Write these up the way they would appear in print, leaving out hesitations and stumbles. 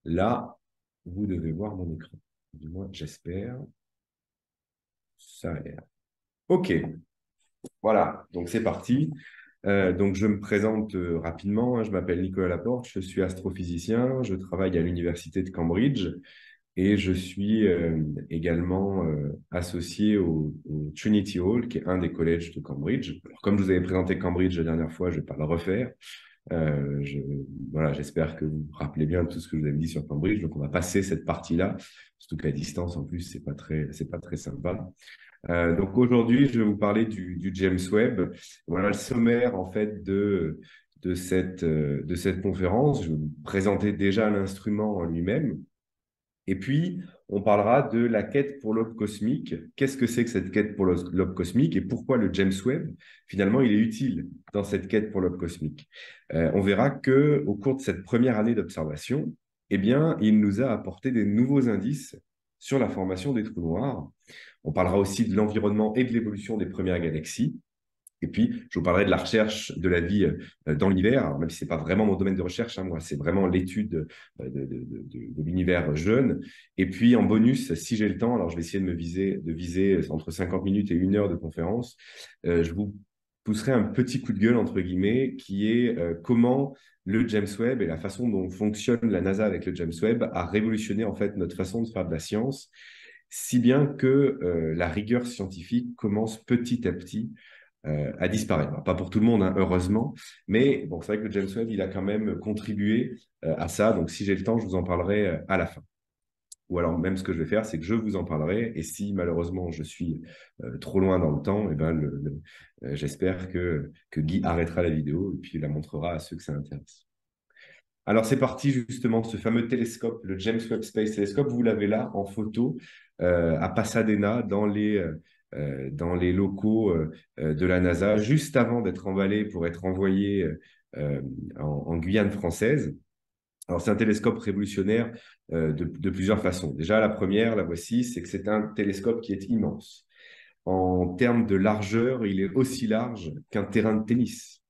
Là, vous devez voir mon écran. Du moins, j'espère. Ça a l'air. OK, voilà, donc c'est parti. Donc, je me présente rapidement, hein. Je m'appelle Nicolas Laporte, je suis astrophysicien, je travaille à l'Université de Cambridge et je suis également associé au Trinity Hall, qui est un des collèges de Cambridge. Alors, comme je vous avais présenté Cambridge la dernière fois, je ne vais pas le refaire. Je, voilà, j'espère que vous vous rappelez bien de tout ce que je vous avais dit sur Cambridge. Donc, on va passer cette partie-là, surtout qu'à distance, en plus, c'est pas très sympa. Donc aujourd'hui, je vais vous parler du James Webb. Voilà le sommaire en fait de cette conférence. Je vais vous présenter déjà l'instrument en lui-même. Et puis, on parlera de la quête pour l'aube cosmique. Qu'est-ce que c'est que cette quête pour l'aube cosmique et pourquoi le James Webb, finalement, il est utile dans cette quête pour l'aube cosmique. On verra qu'au cours de cette première année d'observation, eh bien, il nous a apporté des nouveaux indices sur la formation des trous noirs. On parlera aussi de l'environnement et de l'évolution des premières galaxies. Et puis, je vous parlerai de la recherche de la vie dans l'univers, alors même si ce n'est pas vraiment mon domaine de recherche, hein, moi, c'est vraiment l'étude de l'univers jeune. Et puis, en bonus, si j'ai le temps, alors je vais essayer de viser entre 50 minutes et 1 heure de conférence, je vous pousserai un petit coup de gueule, entre guillemets, qui est comment le James Webb et la façon dont fonctionne la NASA avec le James Webb a révolutionné en fait notre façon de faire de la science, si bien que la rigueur scientifique commence petit à petit à disparaître. Alors, pas pour tout le monde, hein, heureusement, mais bon, c'est vrai que le James Webb, il a quand même contribué à ça. Donc, si j'ai le temps, je vous en parlerai à la fin. Ou alors, même ce que je vais faire, c'est que je vous en parlerai. Et si malheureusement je suis trop loin dans le temps, eh ben, j'espère que Guy arrêtera la vidéo et puis la montrera à ceux que ça intéresse. Alors, c'est parti justement, ce fameux télescope, le James Webb Space Telescope, vous l'avez là en photo à Pasadena, dans les locaux de la NASA, juste avant d'être emballé pour être envoyé en Guyane française. Alors, c'est un télescope révolutionnaire de plusieurs façons. Déjà, la première, la voici, c'est que c'est un télescope qui est immense. En termes de largeur, il est aussi large qu'un terrain de tennis.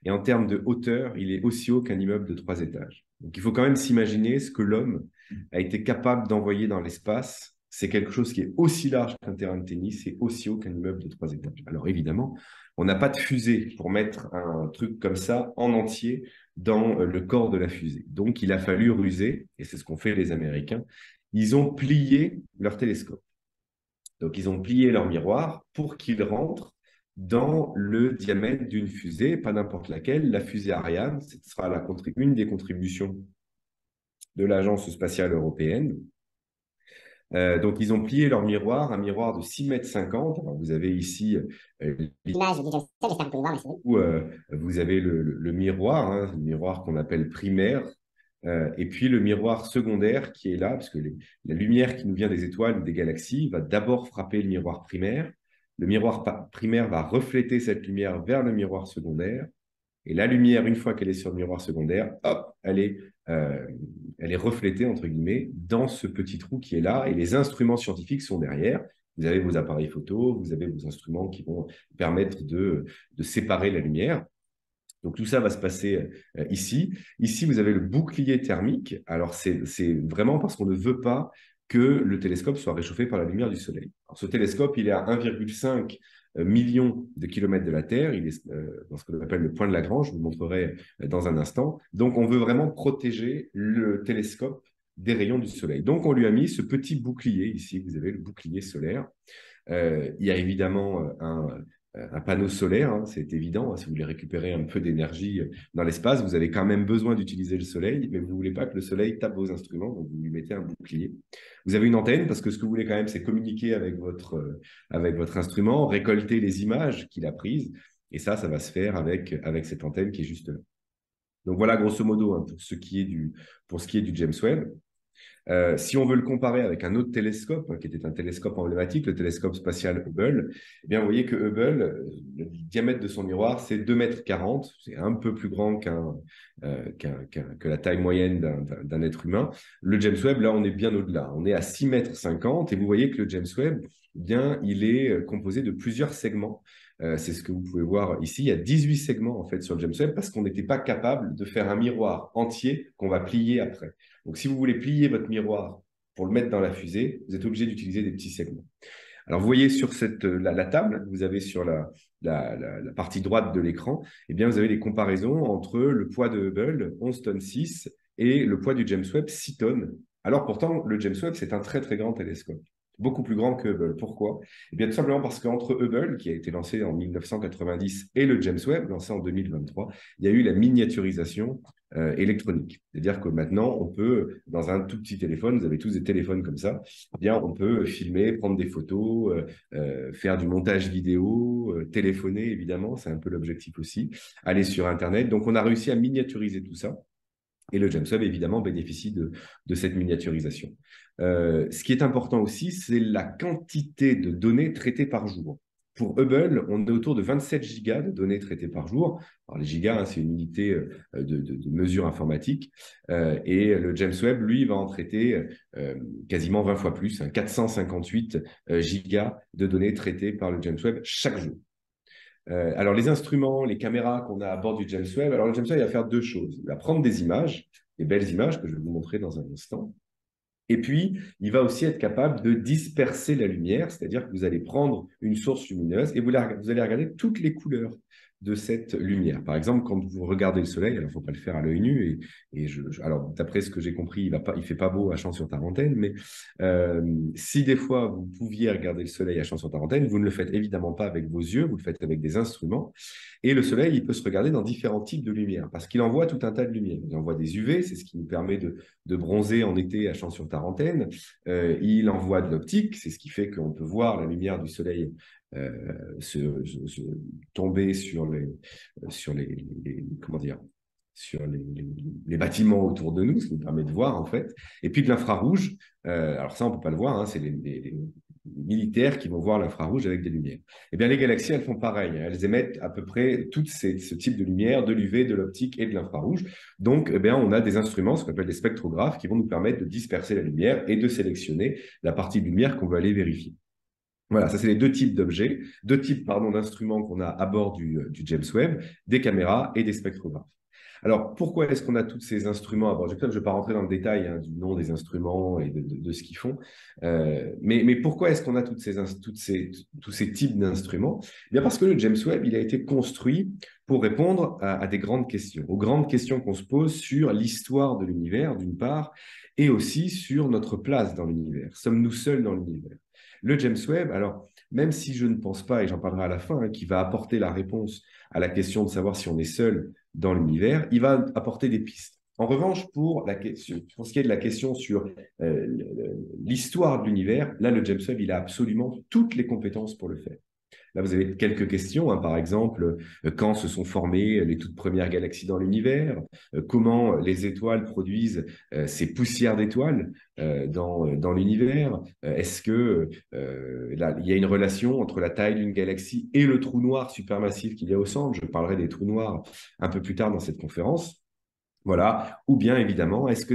Et en termes de hauteur, il est aussi haut qu'un immeuble de 3 étages. Donc, il faut quand même s'imaginer ce que l'homme a été capable d'envoyer dans l'espace. C'est quelque chose qui est aussi large qu'un terrain de tennis et aussi haut qu'un immeuble de 3 étages. Alors, évidemment, on n'a pas de fusée pour mettre un truc comme ça en entier dans le corps de la fusée. Donc, il a fallu ruser, et c'est ce qu'ont fait les Américains. Ils ont plié leur télescope. Donc, ils ont plié leur miroir pour qu'il rentre dans le diamètre d'une fusée, pas n'importe laquelle, la fusée Ariane. Ce sera une des contributions de l'Agence spatiale européenne. Donc, ils ont plié leur miroir, un miroir de 6,50 m. Alors, vous avez ici l'image du James Webb, j'espère que vous pouvez voir, où vous avez le miroir, hein, le miroir qu'on appelle primaire, et puis le miroir secondaire qui est là, parce que la lumière qui nous vient des étoiles ou des galaxies va d'abord frapper le miroir primaire. Le miroir primaire va refléter cette lumière vers le miroir secondaire. Et la lumière, une fois qu'elle est sur le miroir secondaire, hop, elle est reflétée, entre guillemets, dans ce petit trou qui est là. Et les instruments scientifiques sont derrière. Vous avez vos appareils photo, vous avez vos instruments qui vont permettre de séparer la lumière. Donc, tout ça va se passer ici. Ici, vous avez le bouclier thermique. Alors, c'est vraiment parce qu'on ne veut pas que le télescope soit réchauffé par la lumière du Soleil. Alors, ce télescope, il est à 1,5 million de kilomètres de la Terre. Il est dans ce qu'on appelle le point de Lagrange. Je vous le montrerai dans un instant. Donc, on veut vraiment protéger le télescope des rayons du Soleil. Donc, on lui a mis ce petit bouclier ici. Vous avez le bouclier solaire. Il y a évidemment un panneau solaire, hein, c'est évident. Hein, si vous voulez récupérer un peu d'énergie dans l'espace, vous avez quand même besoin d'utiliser le soleil, mais vous ne voulez pas que le soleil tape vos instruments, donc vous lui mettez un bouclier. Vous avez une antenne, parce que ce que vous voulez quand même, c'est communiquer avec votre instrument, récolter les images qu'il a prises, et ça va se faire avec cette antenne qui est juste là. Donc voilà, grosso modo, hein, pour ce qui est du James Webb. Si on veut le comparer avec un autre télescope, hein, qui était un télescope emblématique, le télescope spatial Hubble, eh bien, vous voyez que Hubble, le diamètre de son miroir, c'est 2,40 m. C'est un peu plus grand que la taille moyenne d'un être humain. Le James Webb, là, on est bien au-delà. On est à 6,50 m. Et vous voyez que le James Webb, eh bien, il est composé de plusieurs segments C'est ce que vous pouvez voir ici. Il y a 18 segments en fait sur le James Webb parce qu'on n'était pas capable de faire un miroir entier qu'on va plier après. Donc, si vous voulez plier votre miroir pour le mettre dans la fusée, vous êtes obligé d'utiliser des petits segments. Alors, vous voyez sur la table, vous avez sur la partie droite de l'écran, eh bien, vous avez les comparaisons entre le poids de Hubble, 11 tonnes 6, et le poids du James Webb, 6 tonnes. Alors, pourtant, le James Webb, c'est un très, très grand télescope, beaucoup plus grand que Hubble. Pourquoi? Eh bien, tout simplement parce qu'entre Hubble, qui a été lancé en 1990, et le James Webb, lancé en 2023, il y a eu la miniaturisation électronique. C'est-à-dire que maintenant, on peut, dans un tout petit téléphone, vous avez tous des téléphones comme ça, eh bien, on peut filmer, prendre des photos, faire du montage vidéo, téléphoner, évidemment, c'est un peu l'objectif aussi, aller sur Internet. Donc, on a réussi à miniaturiser tout ça. Et le James Webb, évidemment, bénéficie de cette miniaturisation. Ce qui est important aussi, c'est la quantité de données traitées par jour. Pour Hubble, on est autour de 27 gigas de données traitées par jour. Alors, les gigas, hein, c'est une unité de mesure informatique. Et le James Webb, lui, va en traiter quasiment 20 fois plus, hein, 458 gigas de données traitées par le James Webb chaque jour. Alors, les instruments, les caméras qu'on a à bord du James Webb, alors le James Webb, il va faire deux choses. Il va prendre des images, des belles images que je vais vous montrer dans un instant. Et puis, il va aussi être capable de disperser la lumière, c'est-à-dire que vous allez prendre une source lumineuse et vous allez regarder toutes les couleurs de cette lumière. Par exemple, quand vous regardez le soleil, alors il ne faut pas le faire à l'œil nu, alors d'après ce que j'ai compris, il ne fait pas beau à Champs-sur-Tarentaine, mais si des fois vous pouviez regarder le soleil à Champs-sur-Tarentaine, vous ne le faites évidemment pas avec vos yeux, vous le faites avec des instruments. Et le soleil, il peut se regarder dans différents types de lumière, parce qu'il envoie tout un tas de lumière. Il envoie des UV, c'est ce qui nous permet de bronzer en été à Champs-sur-Tarentaine. Il envoie de l'optique, c'est ce qui fait qu'on peut voir la lumière du soleil tomber sur comment dire, sur les bâtiments autour de nous, ce qui nous permet de voir en fait. Et puis de l'infrarouge, alors ça on peut pas le voir, hein, c'est les militaires qui vont voir l'infrarouge avec des lumières. Eh bien les galaxies, elles font pareil, hein, elles émettent à peu près ce type de lumière, de l'UV, de l'optique et de l'infrarouge. Donc eh bien, on a des instruments, ce qu'on appelle des spectrographes, qui vont nous permettre de disperser la lumière et de sélectionner la partie de lumière qu'on veut aller vérifier. Voilà, ça c'est les deux types d'objets, d'instruments qu'on a à bord du James Webb, des caméras et des spectrographes. Alors, pourquoi est-ce qu'on a tous ces instruments à bord du James Webb? Je ne vais pas rentrer dans le détail du nom des instruments et de ce qu'ils font, mais pourquoi est-ce qu'on a tous ces types d'instruments? Eh bien parce que le James Webb, il a été construit pour répondre à des grandes questions, aux grandes questions qu'on se pose sur l'histoire de l'univers, d'une part, et aussi sur notre place dans l'univers. Sommes-nous seuls dans l'univers? Le James Webb, alors, même si je ne pense pas, et j'en parlerai à la fin, hein, qu'il va apporter la réponse à la question de savoir si on est seul dans l'univers, il va apporter des pistes. En revanche, pour ce qui est de la question sur l'histoire de l'univers, là, le James Webb, il a absolument toutes les compétences pour le faire. Là, vous avez quelques questions, hein, par exemple, quand se sont formées les toutes premières galaxies dans l'univers, comment les étoiles produisent ces poussières d'étoiles dans l'univers, est-ce que là, il y a une relation entre la taille d'une galaxie et le trou noir supermassif qu'il y a au centre? Je parlerai des trous noirs un peu plus tard dans cette conférence. Voilà. Ou bien, évidemment, est-ce que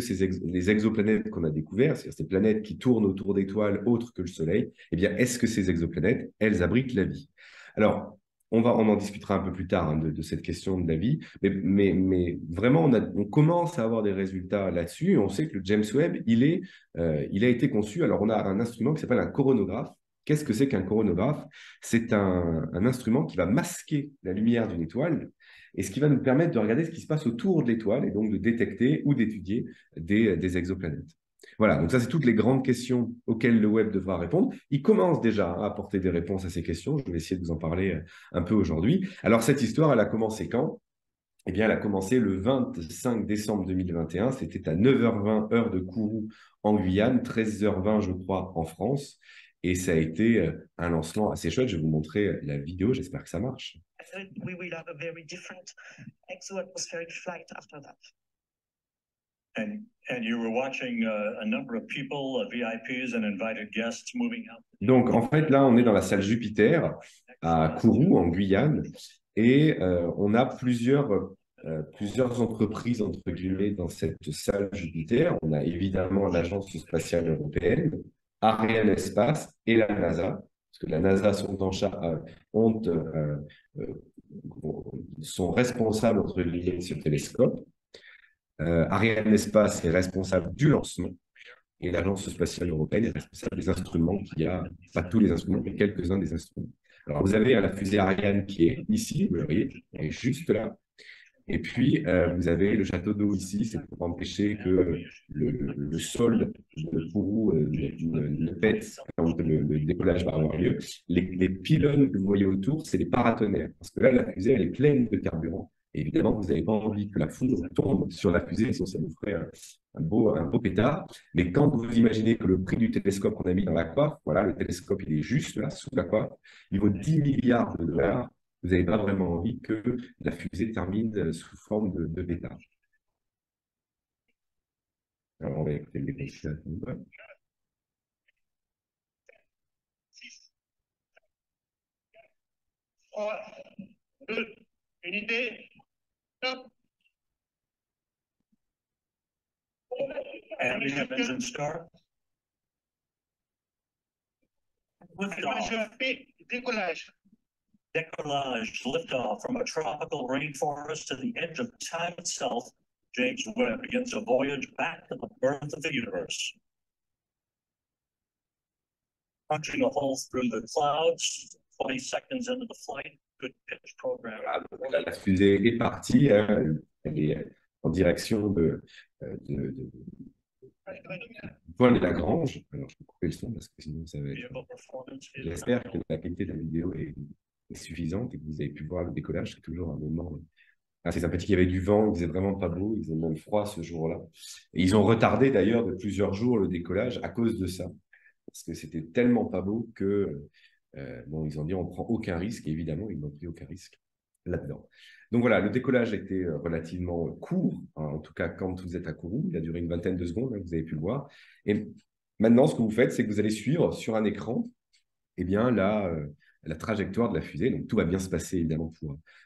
les exoplanètes qu'on a découvertes, c'est-à-dire ces planètes qui tournent autour d'étoiles autres que le Soleil, eh bien, est-ce que ces exoplanètes, elles abritent la vie? Alors, on en discutera un peu plus tard, hein, de cette question de la vie, mais vraiment, on commence à avoir des résultats là-dessus, et on sait que le James Webb, il a été conçu, alors on a un instrument qui s'appelle un coronographe. Qu'est-ce que c'est qu'un coronographe? C'est un instrument qui va masquer la lumière d'une étoile et ce qui va nous permettre de regarder ce qui se passe autour de l'étoile et donc de détecter ou d'étudier des exoplanètes. Voilà, donc ça, c'est toutes les grandes questions auxquelles le web devra répondre. Il commence déjà à apporter des réponses à ces questions. Je vais essayer de vous en parler un peu aujourd'hui. Alors, cette histoire, elle a commencé quand? Eh bien, elle a commencé le 25 décembre 2021. C'était à 9h20, heure de Kourou, en Guyane, 13h20, je crois, en France. Et ça a été un lancement assez chouette. Je vais vous montrer la vidéo. J'espère que ça marche. We will have a very different exo-atmospheric flight after that. And you were watching a number of people, VIPs and invited guests moving out. Donc, en fait, là, on est dans la salle Jupiter à Kourou, en Guyane, et on a plusieurs entreprises, entre guillemets, dans cette salle Jupiter. On a évidemment l'Agence spatiale européenne, Ariane Espace et la NASA. parce que la NASA euh, sont responsables, entre guillemets, de ce télescope. Ariane Espace est responsable du lancement et l'Agence spatiale européenne est responsable des instruments qu'il y a, pas tous les instruments, mais quelques-uns des instruments. Alors, vous avez la fusée Ariane qui est ici, vous voyez, elle est juste là. Et puis, vous avez le château d'eau ici, c'est pour empêcher que le sol de Kourou ne pète quand le décollage va avoir lieu. Les pylônes que vous voyez autour, c'est les paratonnerres. Parce que là, la fusée, elle est pleine de carburant. Et évidemment, vous n'avez pas envie que la foudre tombe sur la fusée, sinon ça vous ferait un beau pétard. Mais quand vous imaginez que le prix du télescope qu'on a mis dans la coiffe, voilà, le télescope, il est juste là, sous la coiffe, il vaut 10 milliards de dollars. Vous n'avez pas vraiment envie que la fusée termine sous forme de pétard. Alors, on va écouter les conseils. 3, 2, unité, top. And we have engine start. Décollage. Decollage, liftoff from a tropical rainforest to the edge of time itself. James Webb begins a voyage back to the birth of the universe. Punching a hole through the clouds, 20 seconds into the flight, good pitch program. La fusée est partie, elle est en direction du point de Lagrange. Alors, je vais couper le son parce que sinon ça va être... J'espère que la qualité de la vidéo est suffisante et que vous avez pu voir le décollage. C'est toujours un moment assez sympathique. Il y avait du vent, il faisait vraiment pas beau, il faisait même froid ce jour-là. Et ils ont retardé d'ailleurs de plusieurs jours le décollage à cause de ça. Parce que c'était tellement pas beau que bon, ils ont dit on prend aucun risque, et évidemment, ils n'ont pris aucun risque là-dedans. Donc voilà, le décollage était relativement court, hein, en tout cas quand vous êtes à Kourou, il a duré une vingtaine de secondes, hein, vous avez pu le voir. Et maintenant, ce que vous faites, c'est que vous allez suivre sur un écran eh bien, la trajectoire de la fusée. Donc tout va bien se passer évidemment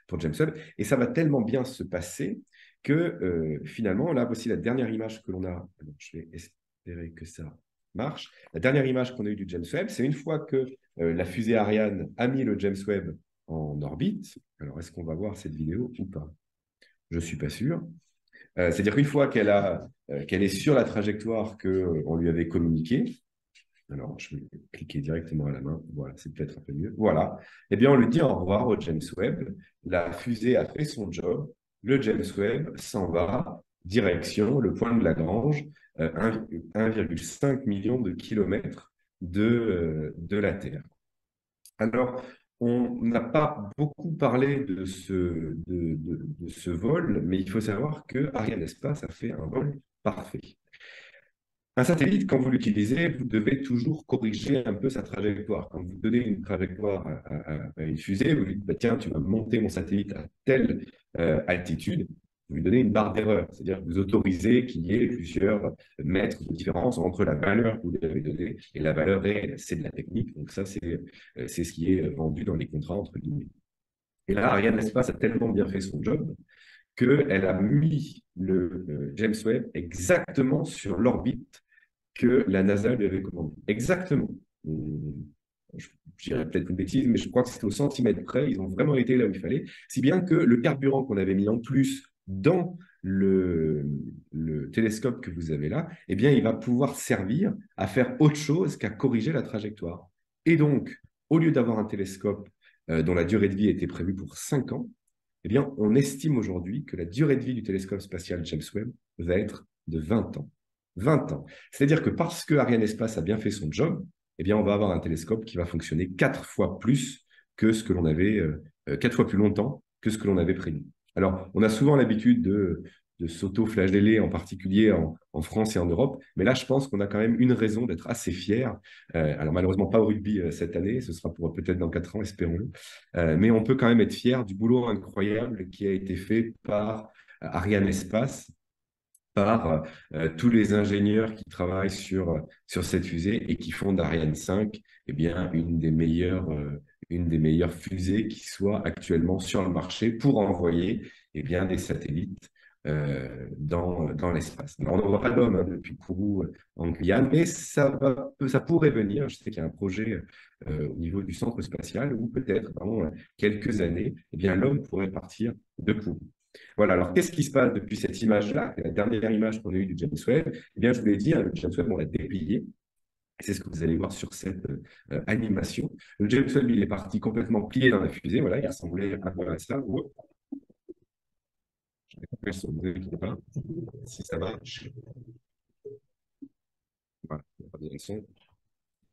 pour James Webb. Et ça va tellement bien se passer que finalement, là, voici la dernière image que l'on a. Alors, je vais espérer que ça marche. La dernière image qu'on a eue du James Webb, c'est une fois que la fusée Ariane a mis le James Webb en orbite. Alors, est-ce qu'on va voir cette vidéo ou pas? Je ne suis pas sûr. C'est-à-dire qu'une fois qu'elle est sur la trajectoire qu'on lui avait communiquée, alors je vais cliquer directement à la main, voilà, c'est peut-être un peu mieux. Voilà, eh bien on lui dit au revoir au James Webb. La fusée a fait son job, le James Webb s'en va, direction le point de Lagrange, 1,5 million de kilomètres de la Terre. Alors, on n'a pas beaucoup parlé de ce vol, mais il faut savoir que Ariane Espace a fait un vol parfait. Un satellite, quand vous l'utilisez, vous devez toujours corriger un peu sa trajectoire. Quand vous donnez une trajectoire à une fusée, vous lui dites, bah, tiens, tu vas monter mon satellite à telle altitude, vous lui donnez une barre d'erreur. C'est-à-dire que vous autorisez qu'il y ait plusieurs mètres de différence entre la valeur que vous lui avez donnée et la valeur réelle. C'est de la technique, donc ça, c'est ce qui est vendu dans les contrats, entre guillemets. Et là, Ariane Espace a tellement bien fait son job qu'elle a mis le James Webb exactement sur l'orbite que la NASA lui avait commandé. Exactement. Je dirais peut-être une bêtise, mais je crois que c'était au centimètre près. Ils ont vraiment été là où il fallait. Si bien que le carburant qu'on avait mis en plus dans le télescope que vous avez là, eh bien, il va pouvoir servir à faire autre chose qu'à corriger la trajectoire. Et donc, au lieu d'avoir un télescope dont la durée de vie était prévue pour 5 ans, eh bien, on estime aujourd'hui que la durée de vie du télescope spatial James Webb va être de 20 ans. 20 ans. C'est-à-dire que parce que Ariane Espace a bien fait son job, eh bien, on va avoir un télescope qui va fonctionner 4 fois plus que ce que l'on avait, 4 fois plus longtemps que ce que l'on avait prévu. Alors, on a souvent l'habitude de s'auto-flageller, en particulier en France et en Europe, mais là, je pense qu'on a quand même une raison d'être assez fiers. Alors, malheureusement, pas au rugby cette année, ce sera pour peut-être dans 4 ans, espérons-le, mais on peut quand même être fiers du boulot incroyable qui a été fait par Ariane Espace, par tous les ingénieurs qui travaillent sur cette fusée et qui font d'Ariane 5 eh bien, une des meilleures fusées qui soit actuellement sur le marché pour envoyer eh bien, des satellites dans l'espace. On n'en voit pas d'homme hein, depuis Kourou en Guyane, mais ça pourrait venir. Je sais qu'il y a un projet au niveau du centre spatial où peut-être dans quelques années, eh bien, l'homme pourrait partir de Kourou. Voilà, alors qu'est-ce qui se passe depuis cette image-là, la dernière image qu'on a eue du James Webb? Eh bien, je vous l'ai dit, hein, le James Webb, on l'a déplié. C'est ce que vous allez voir sur cette animation. Le James Webb, il est parti complètement plié dans la fusée. Voilà, il ressemblait un peu à ça. Je vais couper le son, ne vous inquiétez pas, si ça marche. Voilà, il n'y a pas besoin de son.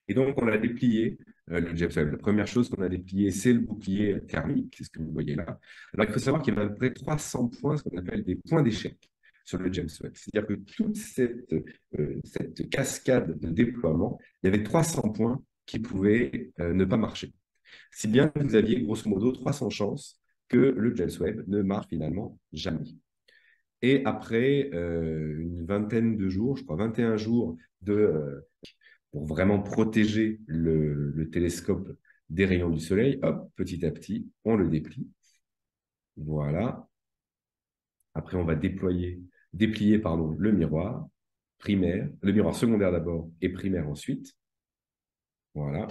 Et donc, on a déplié le James Webb. La première chose qu'on a déplié, c'est le bouclier thermique, c'est ce que vous voyez là. Alors, il faut savoir qu'il y a à peu près 300 points, ce qu'on appelle des points d'échec sur le James Webb. C'est-à-dire que toute cette cascade de déploiement, il y avait 300 points qui pouvaient ne pas marcher. Si bien que vous aviez grosso modo 300 chances que le James Webb ne marche finalement jamais. Et après une vingtaine de jours, je crois 21 jours pour vraiment protéger le télescope des rayons du soleil, hop, petit à petit, on le déplie. Voilà. Après, on va déplier le miroir primaire, le miroir secondaire d'abord et primaire ensuite. Voilà.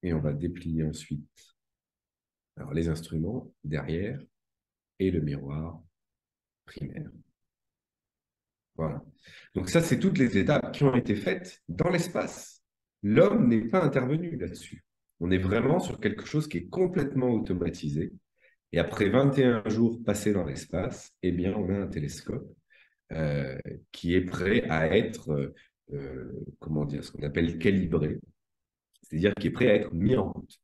Et on va déplier ensuite alors, les instruments derrière et le miroir primaire. Voilà. Donc ça, c'est toutes les étapes qui ont été faites dans l'espace. L'homme n'est pas intervenu là-dessus. On est vraiment sur quelque chose qui est complètement automatisé. Et après 21 jours passés dans l'espace, eh bien, on a un télescope qui est prêt à être, comment dire, ce qu'on appelle calibré, c'est-à-dire qui est prêt à être mis en route.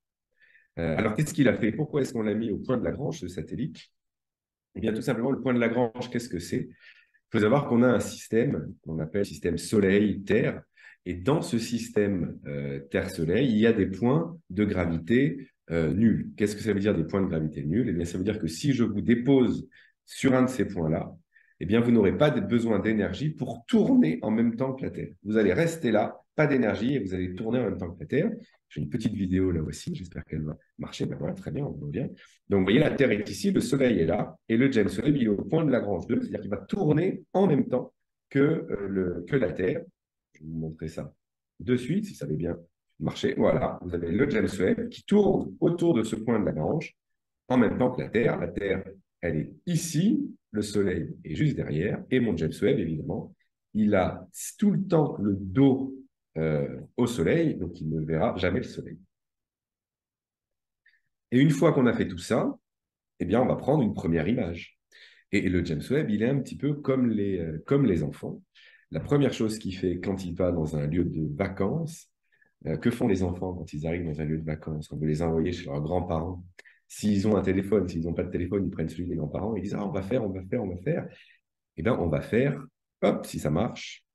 Alors, qu'est-ce qu'il a fait? Pourquoi est-ce qu'on l'a mis au point de Lagrange, ce satellite? Eh bien, tout simplement, le point de Lagrange, qu'est-ce que c'est? Il faut savoir qu'on a un système qu'on appelle système Soleil-Terre. Et dans ce système Terre-Soleil, il y a des points de gravité nuls. Qu'est-ce que ça veut dire des points de gravité nuls? Eh bien, ça veut dire que si je vous dépose sur un de ces points-là, eh bien, vous n'aurez pas besoin d'énergie pour tourner en même temps que la Terre. Vous allez rester là, pas d'énergie, et vous allez tourner en même temps que la Terre. J'ai une petite vidéo là aussi, j'espère qu'elle va marcher. Ben voilà, très bien, on voit bien. Donc, vous voyez, la Terre est ici, le Soleil est là, et le James Webb, il est au point de Lagrange 2, c'est-à-dire qu'il va tourner en même temps que la Terre. Je vais vous montrer ça de suite, si ça veut bien marcher. Voilà, vous avez le James Webb qui tourne autour de ce point de Lagrange en même temps que la Terre. La Terre, elle est ici, le Soleil est juste derrière, et mon James Webb, évidemment, il a tout le temps le dos au Soleil, donc il ne verra jamais le Soleil. Et une fois qu'on a fait tout ça, eh bien, on va prendre une première image. Et le James Webb, il est un petit peu comme les enfants. La première chose qu'il fait quand il va dans un lieu de vacances, que font les enfants quand ils arrivent dans un lieu de vacances? On veut les envoyer chez leurs grands-parents. S'ils ont un téléphone, s'ils n'ont pas de téléphone, ils prennent celui des grands-parents. Ils disent, ah, on va faire, on va faire, on va faire. Eh bien, on va faire, hop, si ça marche.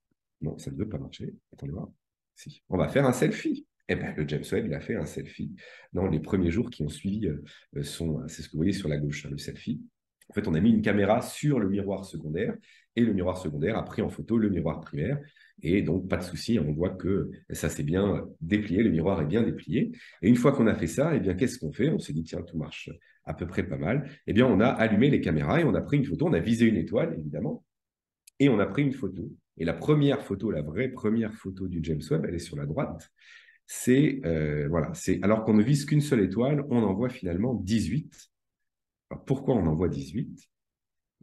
Non, ça ne veut pas marcher. Attendez voir. Si. On va faire un selfie. Eh bien, le James Webb, il a fait un selfie dans les premiers jours qui ont suivi c'est ce que vous voyez sur la gauche, hein, le selfie. En fait, on a mis une caméra sur le miroir secondaire et le miroir secondaire a pris en photo le miroir primaire. Et donc, pas de souci, on voit que ça s'est bien déplié, le miroir est bien déplié. Et une fois qu'on a fait ça, eh bien, qu'est-ce qu'on fait? On s'est dit, tiens, tout marche à peu près pas mal. Eh bien, on a allumé les caméras et on a pris une photo. On a visé une étoile, évidemment, et on a pris une photo. Et la première photo, la vraie première photo du James Webb, elle est sur la droite. Voilà, alors qu'on ne vise qu'une seule étoile, on en voit finalement 18. Alors, pourquoi on en voit 18?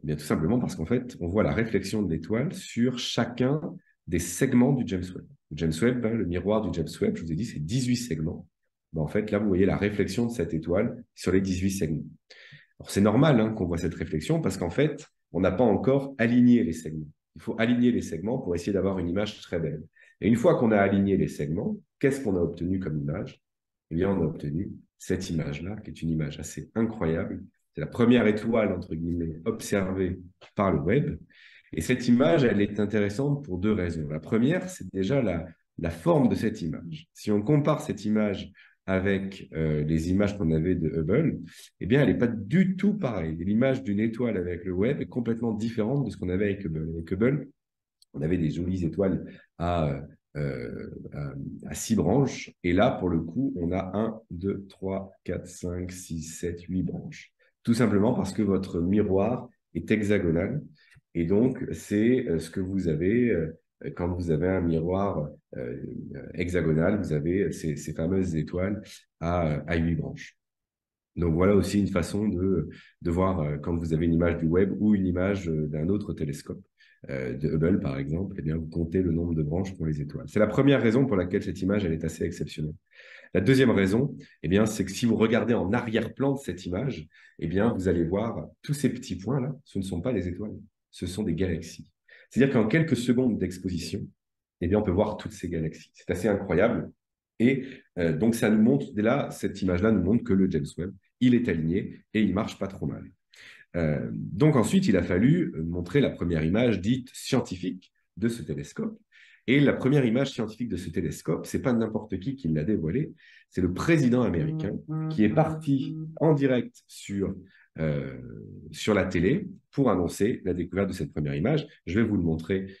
Eh bien, tout simplement parce qu'en fait, on voit la réflexion de l'étoile sur chacun des segments du James Webb. Le James Webb, le miroir du James Webb, je vous ai dit, c'est 18 segments. Ben, en fait, là, vous voyez la réflexion de cette étoile sur les 18 segments. Alors, c'est normal hein, qu'on voit cette réflexion parce qu'en fait, on n'a pas encore aligné les segments. Il faut aligner les segments pour essayer d'avoir une image très belle. Et une fois qu'on a aligné les segments, qu'est-ce qu'on a obtenu comme image? Eh bien, on a obtenu cette image-là, qui est une image assez incroyable. C'est la première étoile, entre guillemets, observée par le web. Et cette image, elle est intéressante pour deux raisons. La première, c'est déjà la forme de cette image. Si on compare cette image avec les images qu'on avait de Hubble, eh bien, elle n'est pas du tout pareille. L'image d'une étoile avec le web est complètement différente de ce qu'on avait avec Hubble. Avec Hubble, on avait des jolies étoiles à, à 6 branches. Et là, pour le coup, on a 1, 2, 3, 4, 5, 6, 7, 8 branches. Tout simplement parce que votre miroir est hexagonal. Et donc, c'est ce que vous avez quand vous avez un miroir hexagonal, vous avez ces fameuses étoiles à 8 branches. Donc voilà aussi une façon de voir quand vous avez une image du web ou une image d'un autre télescope, de Hubble par exemple, eh bien, vous comptez le nombre de branches pour les étoiles. C'est la première raison pour laquelle cette image elle est assez exceptionnelle. La deuxième raison, eh bien, c'est que si vous regardez en arrière-plan de cette image, eh bien, vous allez voir tous ces petits points-là, ce ne sont pas des étoiles, ce sont des galaxies. C'est-à-dire qu'en quelques secondes d'exposition, eh bien, on peut voir toutes ces galaxies. C'est assez incroyable. Et donc, ça nous montre, dès là, cette image-là nous montre que le James Webb, il est aligné et il marche pas trop mal. Donc ensuite, il a fallu montrer la première image dite scientifique de ce télescope. Et la première image scientifique de ce télescope, c'est pas n'importe qui l'a dévoilée, c'est le président américain qui est parti en direct sur la télé pour annoncer la découverte de cette première image. Je vais vous le montrer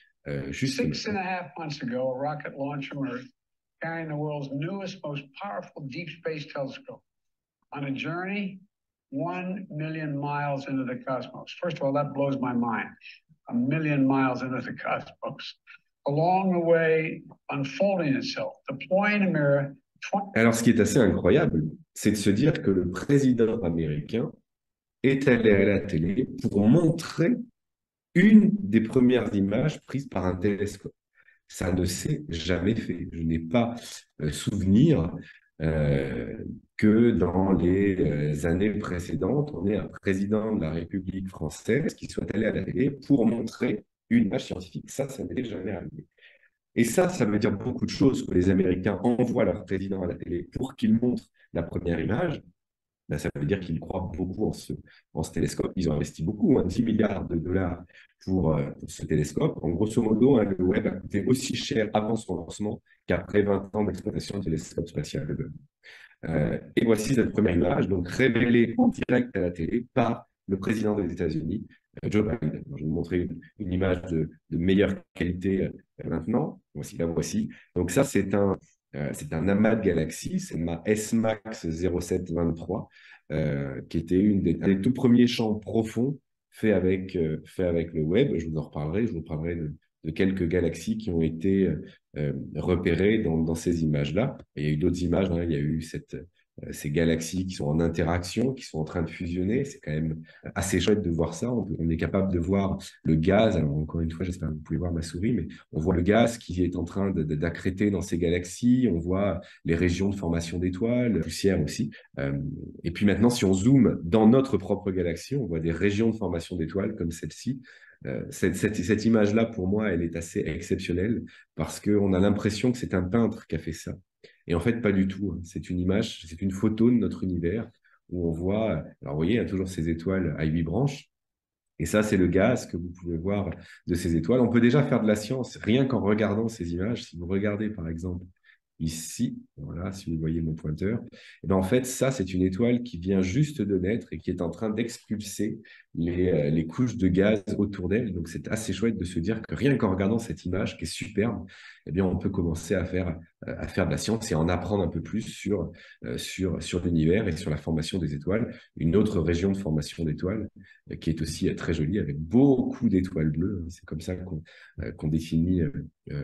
juste maintenant. 6.5 months ago, a rocket launched from Earth, carrying the world's newest, most powerful deep space telescope on a journey 1 million miles into the cosmos. First of all, that blows my mind. 1 million miles into the cosmos. Along the way, unfolding itself, deploying a mirror. Alors, ce qui est assez incroyable, c'est de se dire que le président américain est allé à la télé pour montrer une des premières images prises par un télescope. Ça ne s'est jamais fait. Je n'ai pas souvenir que dans les années précédentes, on ait un président de la République française qui soit allé à la télé pour montrer une image scientifique. Ça n'était jamais arrivé. Et ça veut dire beaucoup de choses, que les Américains envoient leur président à la télé pour qu'il montre la première image. Ben, ça veut dire qu'ils croient beaucoup en ce télescope. Ils ont investi beaucoup, 10 milliards de dollars pour ce télescope. En grosso modo, le Webb a coûté aussi cher avant son lancement qu'après 20 ans d'exploitation du télescope spatial Hubble. Et voici cette première image, donc révélée en direct à la télé par le président des États-Unis, Joe Biden. Je vais vous montrer une image de meilleure qualité maintenant. La voici. Donc ça, c'est un amas de galaxies, c'est ma SMAX 0723, qui était un des tout premiers champs profonds faits avec le Webb. Je vous en reparlerai. Je vous parlerai de quelques galaxies qui ont été repérées dans ces images-là. Il y a eu d'autres images, hein. Il y a eu ces galaxies qui sont en interaction, qui sont en train de fusionner. C'est quand même assez chouette de voir ça. On est capable de voir le gaz. Alors, encore une fois, j'espère que vous pouvez voir ma souris, mais on voit le gaz qui est en train d'accréter dans ces galaxies. On voit les régions de formation d'étoiles, poussière aussi. Et puis maintenant, si on zoome dans notre propre galaxie, on voit des régions de formation d'étoiles comme celle-ci. Cette image-là, pour moi, elle est assez exceptionnelle parce qu'on a l'impression que c'est un peintre qui a fait ça. Et en fait, pas du tout. C'est une image, c'est une photo de notre univers où on voit, alors vous voyez, il y a toujours ces étoiles à 8 branches. Et ça, c'est le gaz que vous pouvez voir de ces étoiles. On peut déjà faire de la science rien qu'en regardant ces images. Si vous regardez, par exemple, ici, voilà, si vous voyez mon pointeur, et bien en fait, ça, c'est une étoile qui vient juste de naître et qui est en train d'expulser les couches de gaz autour d'elle. Donc, c'est assez chouette de se dire que rien qu'en regardant cette image qui est superbe, eh bien, on peut commencer à faire de la science et en apprendre un peu plus sur l'univers et sur la formation des étoiles. Une autre région de formation d'étoiles qui est aussi très jolie, avec beaucoup d'étoiles bleues. C'est comme ça qu'on définit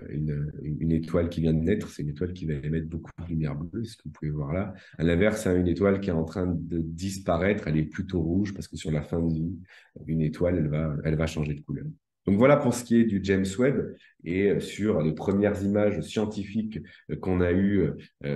une étoile qui vient de naître. C'est une étoile qui va émettre beaucoup de lumière bleue, ce que vous pouvez voir là. À l'inverse, une étoile qui est en train de disparaître, elle est plutôt rouge parce que sur la fin de vie, une étoile, elle va changer de couleur. Donc voilà pour ce qui est du James Webb et sur les premières images scientifiques qu'on a eues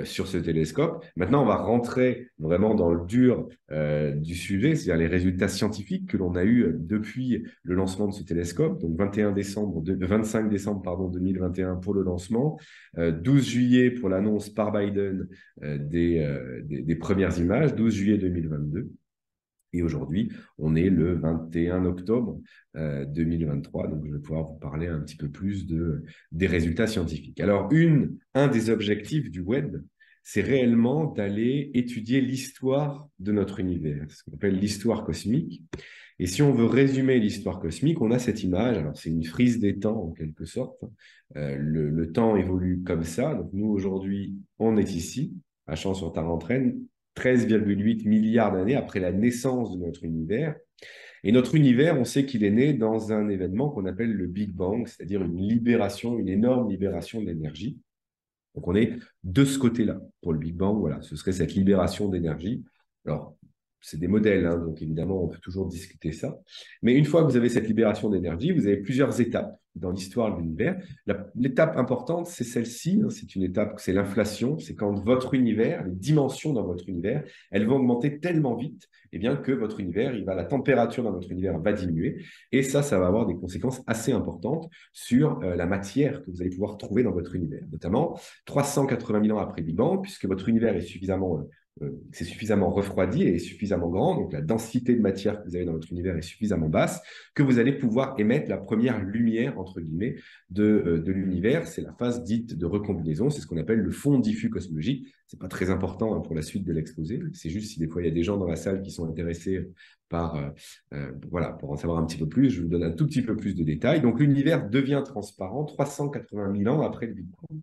sur ce télescope. Maintenant, on va rentrer vraiment dans le dur du sujet, c'est-à-dire les résultats scientifiques que l'on a eus depuis le lancement de ce télescope. Donc 25 décembre 2021 pour le lancement, 12 juillet pour l'annonce par Biden des premières images, 12 juillet 2022. Et aujourd'hui, on est le 21 octobre 2023, donc je vais pouvoir vous parler un petit peu plus des résultats scientifiques. Alors, un des objectifs du web, c'est réellement d'aller étudier l'histoire de notre univers, ce qu'on appelle l'histoire cosmique. Et si on veut résumer l'histoire cosmique, on a cette image. Alors, c'est une frise des temps, en quelque sorte. Le temps évolue comme ça. Donc, nous, aujourd'hui, on est ici, à Champs-sur-Tarentaine, 13,8 milliards d'années après la naissance de notre univers. Et notre univers, on sait qu'il est né dans un événement qu'on appelle le Big Bang, c'est-à-dire une libération, une énorme libération d'énergie. Donc, on est de ce côté-là. Pour le Big Bang, voilà, ce serait cette libération d'énergie. Alors, c'est des modèles, hein, donc évidemment, on peut toujours discuter ça. Mais une fois que vous avez cette libération d'énergie, vous avez plusieurs étapes dans l'histoire de l'univers. L'étape importante, c'est celle-ci. Hein, c'est une étape, c'est l'inflation. C'est quand votre univers, les dimensions dans votre univers, elles vont augmenter tellement vite, eh bien, que votre univers, la température dans votre univers va diminuer. Et ça va avoir des conséquences assez importantes sur la matière que vous allez pouvoir trouver dans votre univers. Notamment, 380 000 ans après le Big Bang, puisque votre univers est c'est suffisamment refroidi et suffisamment grand, donc la densité de matière que vous avez dans votre univers est suffisamment basse, que vous allez pouvoir émettre la première lumière, entre guillemets, de l'univers. C'est la phase dite de recombinaison, c'est ce qu'on appelle le fond diffus cosmologique. C'est pas très important, hein, pour la suite de l'exposé, c'est juste si des fois il y a des gens dans la salle qui sont intéressés voilà, pour en savoir un petit peu plus, je vous donne un tout petit peu plus de détails. Donc l'univers devient transparent 380 000 ans après le Big Bang.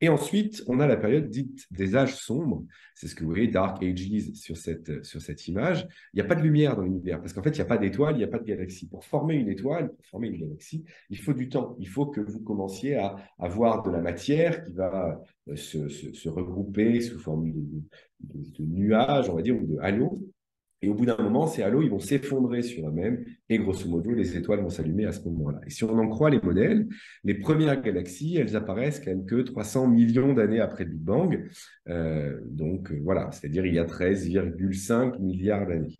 Et ensuite, on a la période dite des âges sombres. C'est ce que vous voyez, Dark Ages, sur cette image. Il n'y a pas de lumière dans l'univers, parce qu'en fait, il n'y a pas d'étoiles, il n'y a pas de galaxies. Pour former une étoile, pour former une galaxie, il faut du temps. Il faut que vous commenciez à avoir de la matière qui va se regrouper sous forme de nuages, on va dire, ou de halos. Et au bout d'un moment, ces halos, ils vont s'effondrer sur eux-mêmes et grosso modo, les étoiles vont s'allumer à ce moment-là. Et si on en croit les modèles, les premières galaxies, elles apparaissent quand même que 300 millions d'années après le Big Bang. Voilà, c'est-à-dire il y a 13,5 milliards d'années.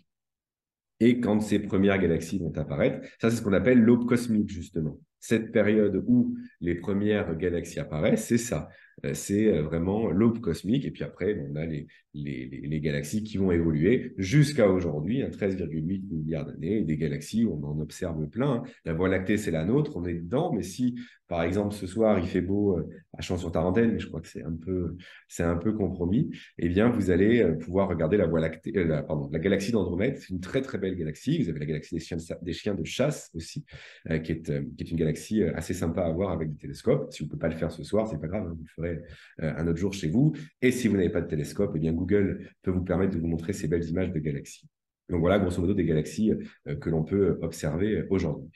Et quand ces premières galaxies vont apparaître, ça c'est ce qu'on appelle l'aube cosmique justement. Cette période où les premières galaxies apparaissent, c'est ça. C'est vraiment l'aube cosmique. Et puis après, on a les galaxies qui vont évoluer jusqu'à aujourd'hui, 13,8 milliards d'années, et des galaxies où on en observe plein. Hein. La Voie lactée, c'est la nôtre, on est dedans. Mais si, par exemple, ce soir, il fait beau à Champs-sur-Tarentaine, mais je crois que c'est un peu compromis, eh bien, vous allez pouvoir regarder la Voie lactée, la galaxie d'Andromède. C'est une très, très belle galaxie. Vous avez la galaxie des chiens de chasse aussi, qui est une galaxie assez sympa à voir avec des télescopes. Si vous ne pouvez pas le faire ce soir, c'est pas grave, hein, vous le ferez un autre jour chez vous. Et si vous n'avez pas de télescope, eh bien Google peut vous permettre de vous montrer ces belles images de galaxies. Donc voilà, grosso modo, des galaxies que l'on peut observer aujourd'hui.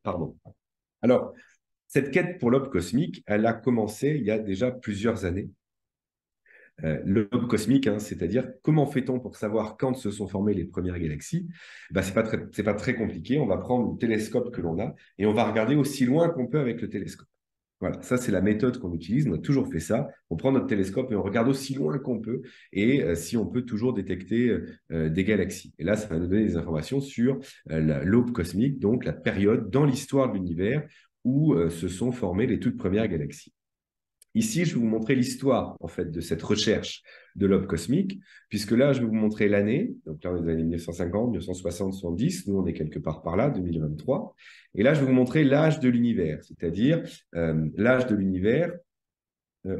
Pardon. Alors, cette quête pour l'aube cosmique, elle a commencé il y a déjà plusieurs années. L'aube cosmique, hein, c'est-à-dire comment fait-on pour savoir quand se sont formées les premières galaxies? Ben, c'est pas très compliqué. On va prendre le télescope que l'on a et on va regarder aussi loin qu'on peut avec le télescope. Voilà, ça c'est la méthode qu'on utilise. On a toujours fait ça. On prend notre télescope et on regarde aussi loin qu'on peut et si on peut toujours détecter des galaxies. Et là, ça va nous donner des informations sur l'aube cosmique, donc la période dans l'histoire de l'univers où se sont formées les toutes premières galaxies. Ici, je vais vous montrer l'histoire en fait de cette recherche de l'aube cosmique, puisque là, je vais vous montrer l'année. Donc là, on est dans les années 1950, 1960, 70. Nous, on est quelque part par là, 2023. Et là, je vais vous montrer l'âge de l'univers, c'est-à-dire l'âge de l'univers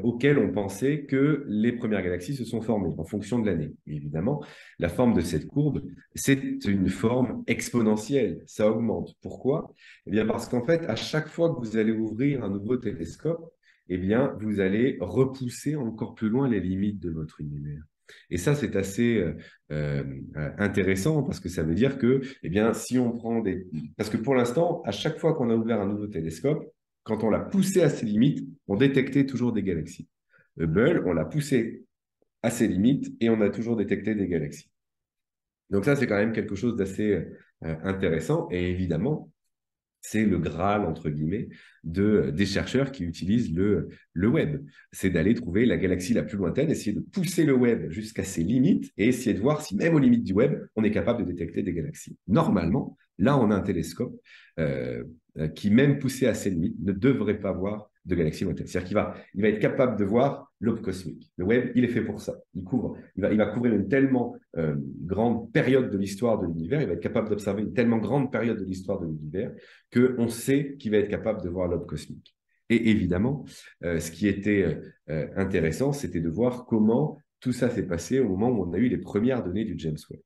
auquel on pensait que les premières galaxies se sont formées en fonction de l'année. Évidemment, la forme de cette courbe, c'est une forme exponentielle. Ça augmente. Pourquoi? Eh bien, parce qu'en fait, à chaque fois que vous allez ouvrir un nouveau télescope, eh bien, vous allez repousser encore plus loin les limites de votre univers. Et ça, c'est assez intéressant parce que ça veut dire que, eh bien, si on prend des... Parce que pour l'instant, à chaque fois qu'on a ouvert un nouveau télescope, quand on l'a poussé à ses limites, on détectait toujours des galaxies. Hubble, on l'a poussé à ses limites et on a toujours détecté des galaxies. Donc ça, c'est quand même quelque chose d'assez intéressant. Et évidemment, c'est le Graal, entre guillemets, des chercheurs qui utilisent le web. C'est d'aller trouver la galaxie la plus lointaine, essayer de pousser le web jusqu'à ses limites et essayer de voir si même aux limites du web, on est capable de détecter des galaxies. Normalement, là, on a un télescope qui, même poussé à ses limites, ne devrait pas voir de galaxies lointaines. C'est-à-dire qu'il va être capable de voir l'aube cosmique. Le web, il est fait pour ça. Il va couvrir une tellement grande période de l'histoire de l'univers, il va être capable d'observer une tellement grande période de l'histoire de l'univers qu'on sait qu'il va être capable de voir l'aube cosmique. Et évidemment, ce qui était intéressant, c'était de voir comment tout ça s'est passé au moment où on a eu les premières données du James Webb.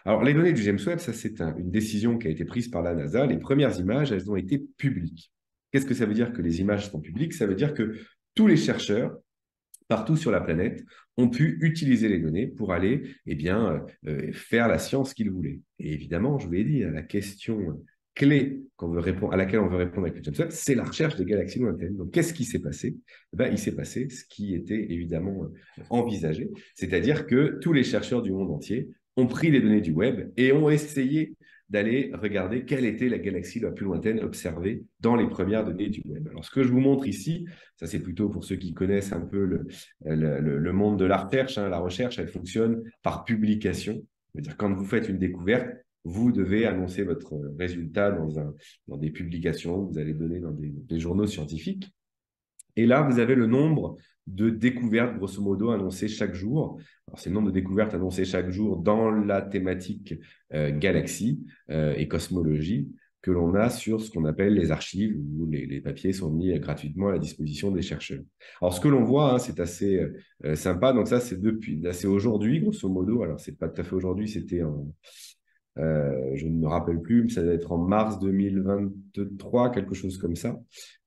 Alors, les données du James Webb, ça, c'est une décision qui a été prise par la NASA. Les premières images, elles ont été publiques. Qu'est-ce que ça veut dire que les images sont publiques? Ça veut dire que tous les chercheurs, partout sur la planète, ont pu utiliser les données pour aller faire la science qu'ils voulaient. Et évidemment, je vous l'ai dit, la question clé à laquelle on veut répondre avec le James Webb, c'est la recherche des galaxies lointaines. Donc, qu'est-ce qui s'est passé? Il s'est passé ce qui était évidemment envisagé, c'est-à-dire que tous les chercheurs du monde entier ont pris les données du web et ont essayé d'aller regarder quelle était la galaxie la plus lointaine observée dans les premières données du web. Alors, ce que je vous montre ici, ça c'est plutôt pour ceux qui connaissent un peu le monde de la recherche. La recherche, elle fonctionne par publication. C'est-à-dire quand vous faites une découverte, vous devez annoncer votre résultat dans des publications, vous allez donner dans des journaux scientifiques. Et là, vous avez le nombre de découvertes, grosso modo, annoncées chaque jour. Alors, c'est le nombre de découvertes annoncées chaque jour dans la thématique galaxie et cosmologie que l'on a sur ce qu'on appelle les archives, où les papiers sont mis gratuitement à la disposition des chercheurs. Alors, ce que l'on voit, c'est assez sympa. Donc, ça, c'est aujourd'hui, grosso modo. Alors, c'est pas tout à fait aujourd'hui, c'était je ne me rappelle plus, mais ça doit être en mars 2023, quelque chose comme ça.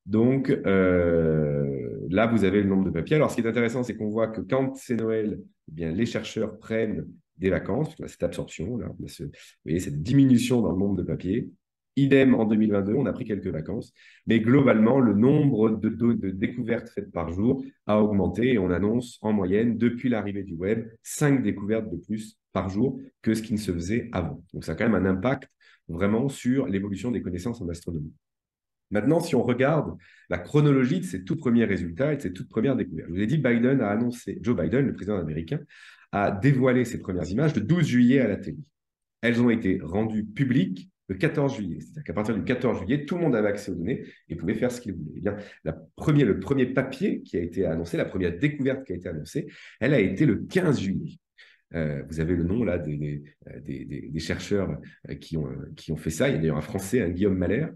Donc, là, vous avez le nombre de papiers. Alors, ce qui est intéressant, c'est qu'on voit que quand c'est Noël, eh bien, les chercheurs prennent des vacances, cette absorption, là, vous voyez, cette diminution dans le nombre de papiers. Idem en 2022, on a pris quelques vacances, mais globalement, le nombre de découvertes faites par jour a augmenté et on annonce en moyenne, depuis l'arrivée du web, 5 découvertes de plus par jour que ce qui ne se faisait avant. Donc, ça a quand même un impact vraiment sur l'évolution des connaissances en astronomie. Maintenant, si on regarde la chronologie de ces tout premiers résultats et de ces toutes premières découvertes, je vous ai dit, Joe Biden, le président américain, a dévoilé ses premières images le 12 juillet à la télé. Elles ont été rendues publiques le 14 juillet. C'est-à-dire qu'à partir du 14 juillet, tout le monde avait accès aux données et pouvait faire ce qu'il voulait. Eh bien, le premier papier qui a été annoncé, la première découverte qui a été annoncée, elle a été le 15 juillet. Vous avez le nom là des chercheurs qui ont fait ça. Il y a d'ailleurs un Français, un Guillaume Mahler,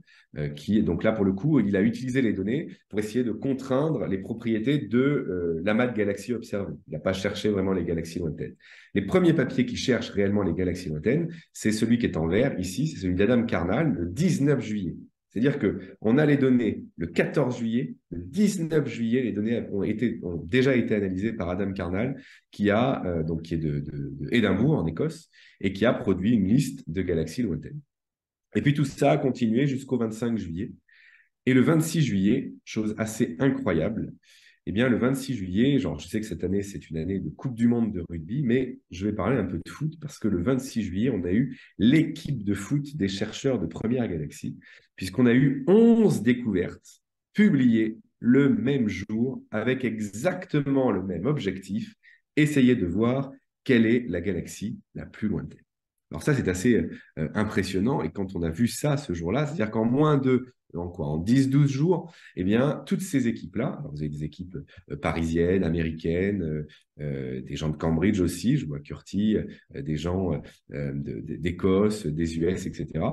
qui, donc là, pour le coup, il a utilisé les données pour essayer de contraindre les propriétés de l'amas de galaxies observées. Il n'a pas cherché vraiment les galaxies lointaines. Les premiers papiers qui cherchent réellement les galaxies lointaines, c'est celui qui est en vert ici, c'est celui d'Adam Karnal, le 19 juillet. C'est-à-dire qu'on a les données le 14 juillet, le 19 juillet, les données ont déjà été analysées par Adam Karnal, qui est de Édimbourg, en Écosse, et qui a produit une liste de galaxies lointaines. Et puis tout ça a continué jusqu'au 25 juillet. Et le 26 juillet, chose assez incroyable, eh bien, le 26 juillet, je sais que cette année, c'est une année de Coupe du Monde de rugby, mais je vais parler un peu de foot parce que le 26 juillet, on a eu l'équipe de foot des chercheurs de Première Galaxie, puisqu'on a eu 11 découvertes publiées le même jour avec exactement le même objectif, essayer de voir quelle est la galaxie la plus lointaine. Alors ça, c'est assez impressionnant. Et quand on a vu ça ce jour-là, c'est-à-dire qu'en en 10-12 jours, eh bien, toutes ces équipes-là, vous avez des équipes parisiennes, américaines, des gens de Cambridge aussi, je vois Curti, des gens d'Écosse, des US, etc.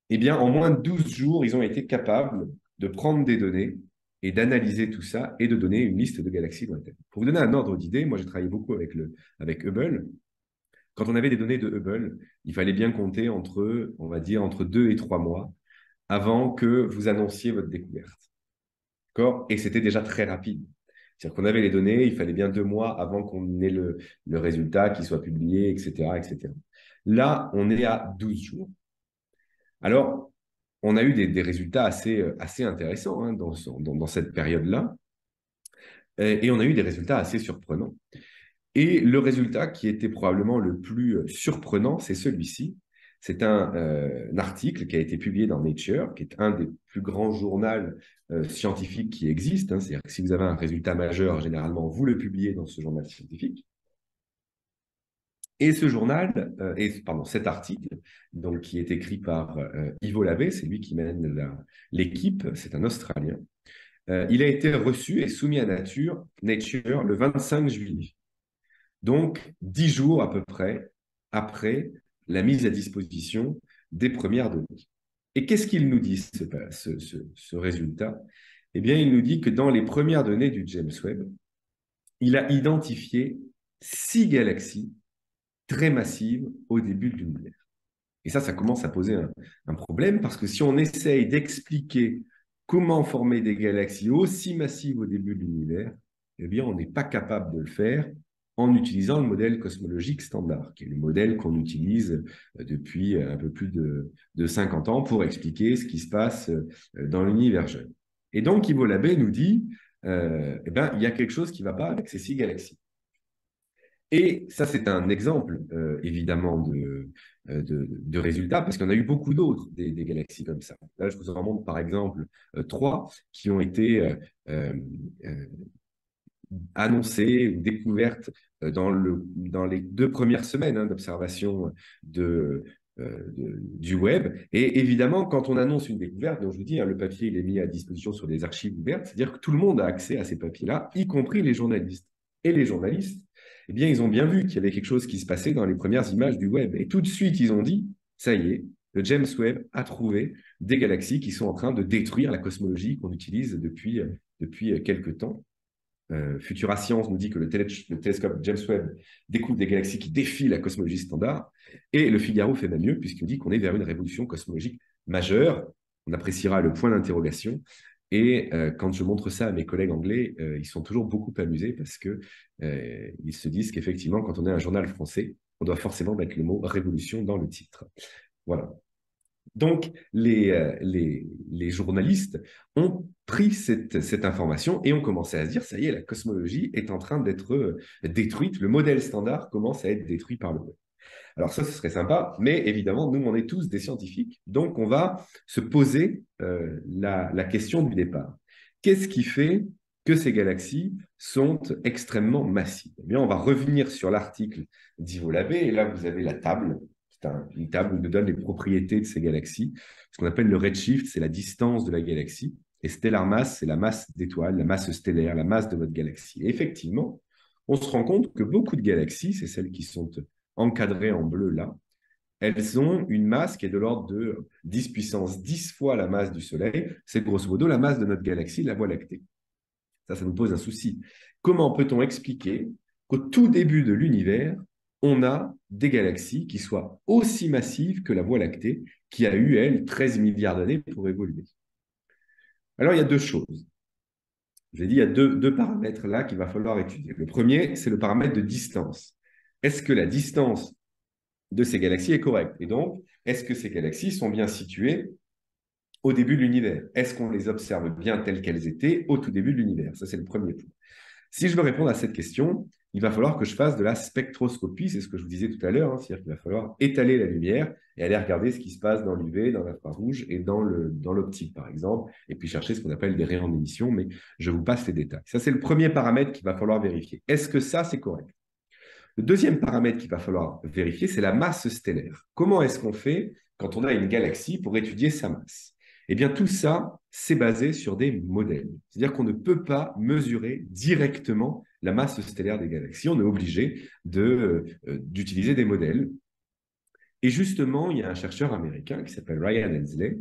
Eh bien, en moins de 12 jours, ils ont été capables de prendre des données et d'analyser tout ça et de donner une liste de galaxies lointaines. Pour vous donner un ordre d'idée, moi, j'ai travaillé beaucoup avec Hubble. Quand on avait des données de Hubble, il fallait bien compter on va dire, entre 2 et 3 mois avant que vous annonciez votre découverte. D'accord ? Et c'était déjà très rapide. C'est-à-dire qu'on avait les données, il fallait bien 2 mois avant qu'on ait le résultat qui soit publié, etc., etc. Là, on est à 12 jours. Alors, on a eu des résultats assez intéressants dans cette période-là. Et on a eu des résultats assez surprenants. Et le résultat qui était probablement le plus surprenant, c'est celui-ci. C'est un article qui a été publié dans Nature, qui est un des plus grands journaux scientifiques qui existent. C'est-à-dire que si vous avez un résultat majeur, généralement, vous le publiez dans ce journal scientifique. Et cet article, donc, qui est écrit par Ivo Labbé, c'est lui qui mène l'équipe, c'est un Australien. Il a été reçu et soumis à Nature le 25 juillet. Donc, 10 jours à peu près après la mise à disposition des premières données. Et qu'est-ce qu'il nous dit, ce résultat? Eh bien, il nous dit que dans les premières données du James Webb, il a identifié 6 galaxies très massives au début de l'univers. Et ça commence à poser un problème parce que si on essaye d'expliquer comment former des galaxies aussi massives au début de l'univers, eh bien, on n'est pas capable de le faire en utilisant le modèle cosmologique standard, qui est le modèle qu'on utilise depuis un peu plus de 50 ans pour expliquer ce qui se passe dans l'univers jeune. Et donc, Ivo Labbé nous dit, eh ben, il y a quelque chose qui ne va pas avec ces 6 galaxies. Et ça, c'est un exemple, évidemment, de résultats, parce qu'il y en a eu beaucoup d'autres, des galaxies comme ça. Là, je vous en montre, par exemple, 3 qui ont été annoncées ou découvertes dans les 2 premières semaines d'observation du web. Et évidemment, quand on annonce une découverte, donc je vous dis, le papier il est mis à disposition sur des archives ouvertes, c'est-à-dire que tout le monde a accès à ces papiers-là, y compris les journalistes. Et les journalistes, eh bien, ils ont bien vu qu'il y avait quelque chose qui se passait dans les premières images du web. Et tout de suite, ils ont dit, ça y est, le James Webb a trouvé des galaxies qui sont en train de détruire la cosmologie qu'on utilise depuis quelques temps. Futura Science nous dit que le télescope James Webb découvre des galaxies qui défient la cosmologie standard. Et le Figaro fait même mieux, puisqu'il dit qu'on est vers une révolution cosmologique majeure. On appréciera le point d'interrogation. Et quand je montre ça à mes collègues anglais, ils sont toujours beaucoup amusés parce qu'ils se disent qu'effectivement, quand on est un journal français, on doit forcément mettre le mot révolution dans le titre. Voilà. Donc, les journalistes ont pris cette information et ont commencé à se dire, ça y est, la cosmologie est en train d'être détruite, le modèle standard commence à être détruit par le web. Alors ça, ce serait sympa, mais évidemment, nous, on est tous des scientifiques, donc on va se poser la question du départ. Qu'est-ce qui fait que ces galaxies sont extrêmement massives? Eh bien, on va revenir sur l'article d'Ivo Labbé, et là, vous avez la table. C'est une table où nous donne les propriétés de ces galaxies. Ce qu'on appelle le redshift, c'est la distance de la galaxie, et stellar mass, c'est la masse d'étoiles, la masse stellaire, la masse de votre galaxie. Et effectivement, on se rend compte que beaucoup de galaxies, c'est celles qui sont encadrées en bleu là, elles ont une masse qui est de l'ordre de 10 puissance 10 fois la masse du Soleil. C'est grosso modo la masse de notre galaxie, la Voie lactée. Ça nous pose un souci. Comment peut-on expliquer qu'au tout début de l'univers, on a des galaxies qui soient aussi massives que la Voie lactée, qui a eu, elle, 13 milliards d'années pour évoluer? Alors, il y a 2 choses. Je l'ai dit, il y a deux paramètres là qu'il va falloir étudier. Le premier, c'est le paramètre de distance. Est-ce que la distance de ces galaxies est correcte? Et donc, est-ce que ces galaxies sont bien situées au début de l'univers? Est-ce qu'on les observe bien telles qu'elles étaient au tout début de l'univers? Ça, c'est le premier point. Si je veux répondre à cette question, il va falloir que je fasse de la spectroscopie, c'est ce que je vous disais tout à l'heure, c'est-à-dire qu'il va falloir étaler la lumière et aller regarder ce qui se passe dans l'UV, dans l'infrarouge et dans l'optique, par exemple, et puis chercher ce qu'on appelle des rayons d'émission, mais je vous passe les détails. Ça, c'est le premier paramètre qu'il va falloir vérifier. Est-ce que ça, c'est correct? Le deuxième paramètre qu'il va falloir vérifier, c'est la masse stellaire. Comment est-ce qu'on fait quand on a une galaxie pour étudier sa masse? Eh bien, tout ça, c'est basé sur des modèles. C'est-à-dire qu'on ne peut pas mesurer directement la masse stellaire des galaxies. On est obligé d'utiliser des modèles. Et justement, il y a un chercheur américain qui s'appelle Ryan Hensley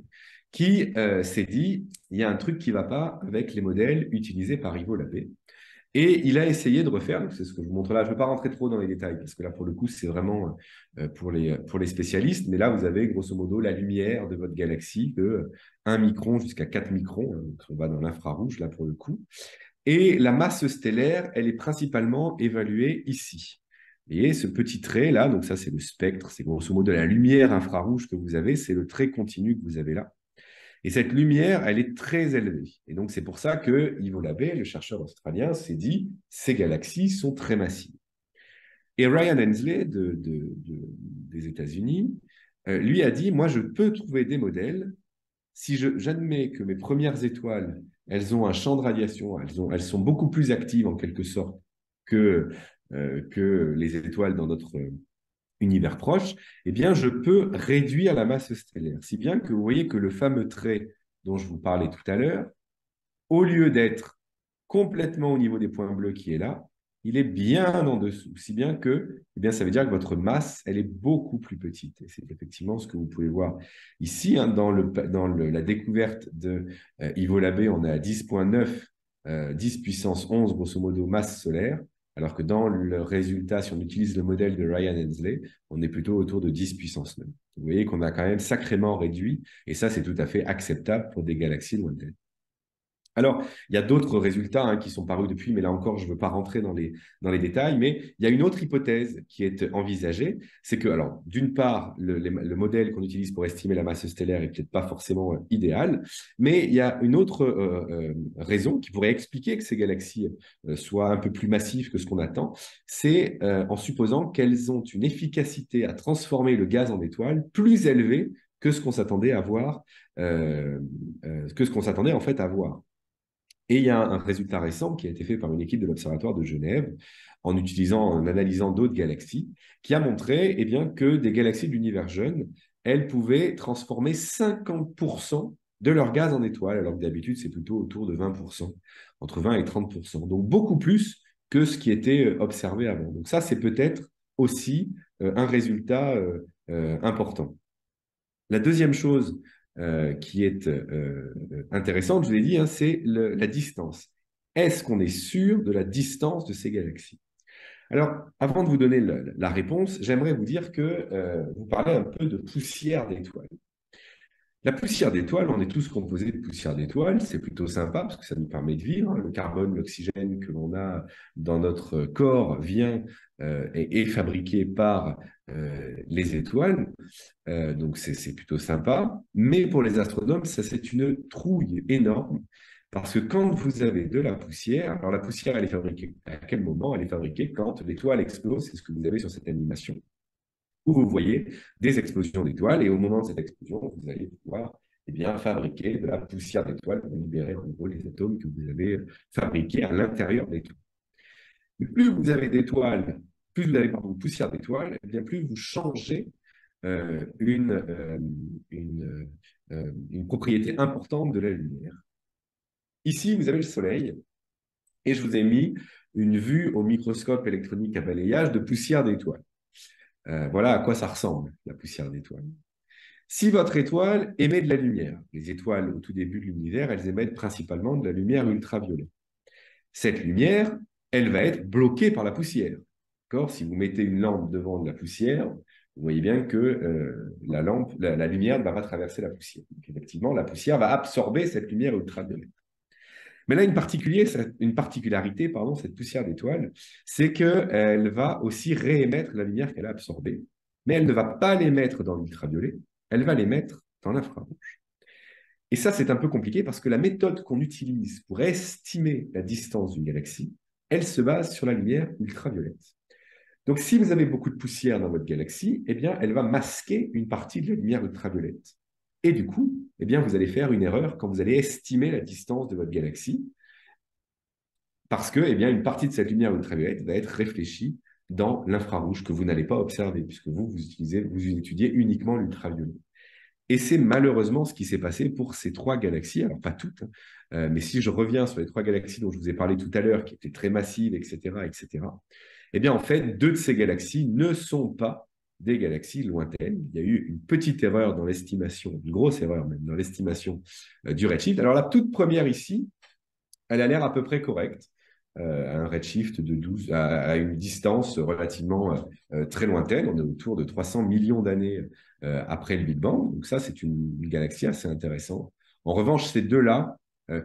qui s'est dit, il y a un truc qui ne va pas avec les modèles utilisés par Ivo Labbé. Et il a essayé de refaire, c'est ce que je vous montre là, je ne veux pas rentrer trop dans les détails, parce que là, pour le coup, c'est vraiment pour les spécialistes, mais là, vous avez grosso modo la lumière de votre galaxie de 1 micron jusqu'à 4 microns, donc on va dans l'infrarouge, là, pour le coup. Et la masse stellaire, elle est principalement évaluée ici. Et ce petit trait là, donc ça, c'est le spectre, c'est grosso modo la lumière infrarouge que vous avez, c'est le trait continu que vous avez là. Et cette lumière, elle est très élevée. Et donc, c'est pour ça que Ivo Labbé, le chercheur australien, s'est dit ces galaxies sont très massives. Et Ryan Hensley des États-Unis, lui a dit, moi, je peux trouver des modèles si j'admets que mes premières étoiles, elles ont un champ de radiation, elles sont beaucoup plus actives en quelque sorte que les étoiles dans notre univers proche, eh bien, je peux réduire la masse stellaire. Si bien que vous voyez que le fameux trait dont je vous parlais tout à l'heure, au lieu d'être complètement au niveau des points bleus qui est là, il est bien en dessous, si bien que, eh bien, ça veut dire que votre masse, elle est beaucoup plus petite. Et c'est effectivement ce que vous pouvez voir ici, hein, la découverte de Ivo Labbé, on est à 10,9, 10 puissance 11, grosso modo, masse solaire, alors que dans le résultat, si on utilise le modèle de Ryan Hensley, on est plutôt autour de 10 puissance 9. Vous voyez qu'on a quand même sacrément réduit, et ça, c'est tout à fait acceptable pour des galaxies lointaines. Alors, il y a d'autres résultats, hein, qui sont parus depuis, mais là encore, je ne veux pas rentrer dans les détails, mais il y a une autre hypothèse qui est envisagée, c'est que, alors, d'une part, le modèle qu'on utilise pour estimer la masse stellaire n'est peut-être pas forcément idéal, mais il y a une autre raison qui pourrait expliquer que ces galaxies soient un peu plus massives que ce qu'on attend, c'est en supposant qu'elles ont une efficacité à transformer le gaz en étoile plus élevée que ce qu'on s'attendait à voir, que ce qu'on s'attendait en fait à voir. Et il y a un résultat récent qui a été fait par une équipe de l'Observatoire de Genève en analysant d'autres galaxies, qui a montré, eh bien, que des galaxies de l'univers jeune, elles pouvaient transformer 50% de leur gaz en étoile, alors que d'habitude, c'est plutôt autour de 20%, entre 20 et 30%. Donc beaucoup plus que ce qui était observé avant. Donc ça, c'est peut-être aussi un résultat important. La deuxième chose qui est intéressante, je vous l'ai dit, hein, c'est la distance. Est-ce qu'on est sûr de la distance de ces galaxies? Alors, avant de vous donner la réponse, j'aimerais vous dire que vous parlez un peu de poussière d'étoiles. La poussière d'étoiles, on est tous composés de poussière d'étoiles, c'est plutôt sympa parce que ça nous permet de vivre. Le carbone, l'oxygène que l'on a dans notre corps vient et est fabriqué par les étoiles. Donc, c'est plutôt sympa. Mais pour les astronomes, ça, c'est une trouille énorme. Parce que quand vous avez de la poussière, alors la poussière, elle est fabriquée à quel moment? Elle est fabriquée quand l'étoile explose, c'est ce que vous avez sur cette animation, où vous voyez des explosions d'étoiles. Et au moment de cette explosion, vous allez pouvoir fabriquer de la poussière d'étoiles pour libérer en gros les atomes que vous avez fabriqués à l'intérieur de l'étoile. Plus vous avez d'étoiles, plus vous avez de poussière d'étoiles, bien plus vous changez une propriété importante de la lumière. Ici, vous avez le Soleil, et je vous ai mis une vue au microscope électronique à balayage de poussière d'étoiles. Voilà à quoi ça ressemble, la poussière d'étoiles. Si votre étoile émet de la lumière, les étoiles au tout début de l'univers, elles émettent principalement de la lumière ultraviolette. Cette lumière, elle va être bloquée par la poussière. Si vous mettez une lampe devant de la poussière, vous voyez bien que la lumière ne va pas traverser la poussière. Donc, effectivement, la poussière va absorber cette lumière ultraviolette. Mais là, une particularité, cette poussière d'étoile, c'est qu'elle va aussi réémettre la lumière qu'elle a absorbée, mais elle ne va pas l'émettre dans l'ultraviolet, elle va l'émettre dans l'infrarouge. Et ça, c'est un peu compliqué parce que la méthode qu'on utilise pour estimer la distance d'une galaxie, elle se base sur la lumière ultraviolette. Donc, si vous avez beaucoup de poussière dans votre galaxie, eh bien, elle va masquer une partie de la lumière ultraviolette. Et du coup, eh bien, vous allez faire une erreur quand vous allez estimer la distance de votre galaxie, parce que, eh bien, une partie de cette lumière ultraviolette va être réfléchie dans l'infrarouge que vous n'allez pas observer, puisque vous étudiez uniquement l'ultraviolet. Et c'est malheureusement ce qui s'est passé pour ces trois galaxies, alors pas toutes, mais si je reviens sur les trois galaxies dont je vous ai parlé tout à l'heure, qui étaient très massives, etc., eh bien, en fait, deux de ces galaxies ne sont pas des galaxies lointaines. Il y a eu une petite erreur dans l'estimation, une grosse erreur même dans l'estimation du redshift. Alors, la toute première ici, elle a l'air à peu près correcte, à un redshift de 12, à une distance relativement très lointaine. On est autour de 300 millions d'années après le Big Bang. Donc ça, c'est une galaxie assez intéressante. En revanche, ces deux-là,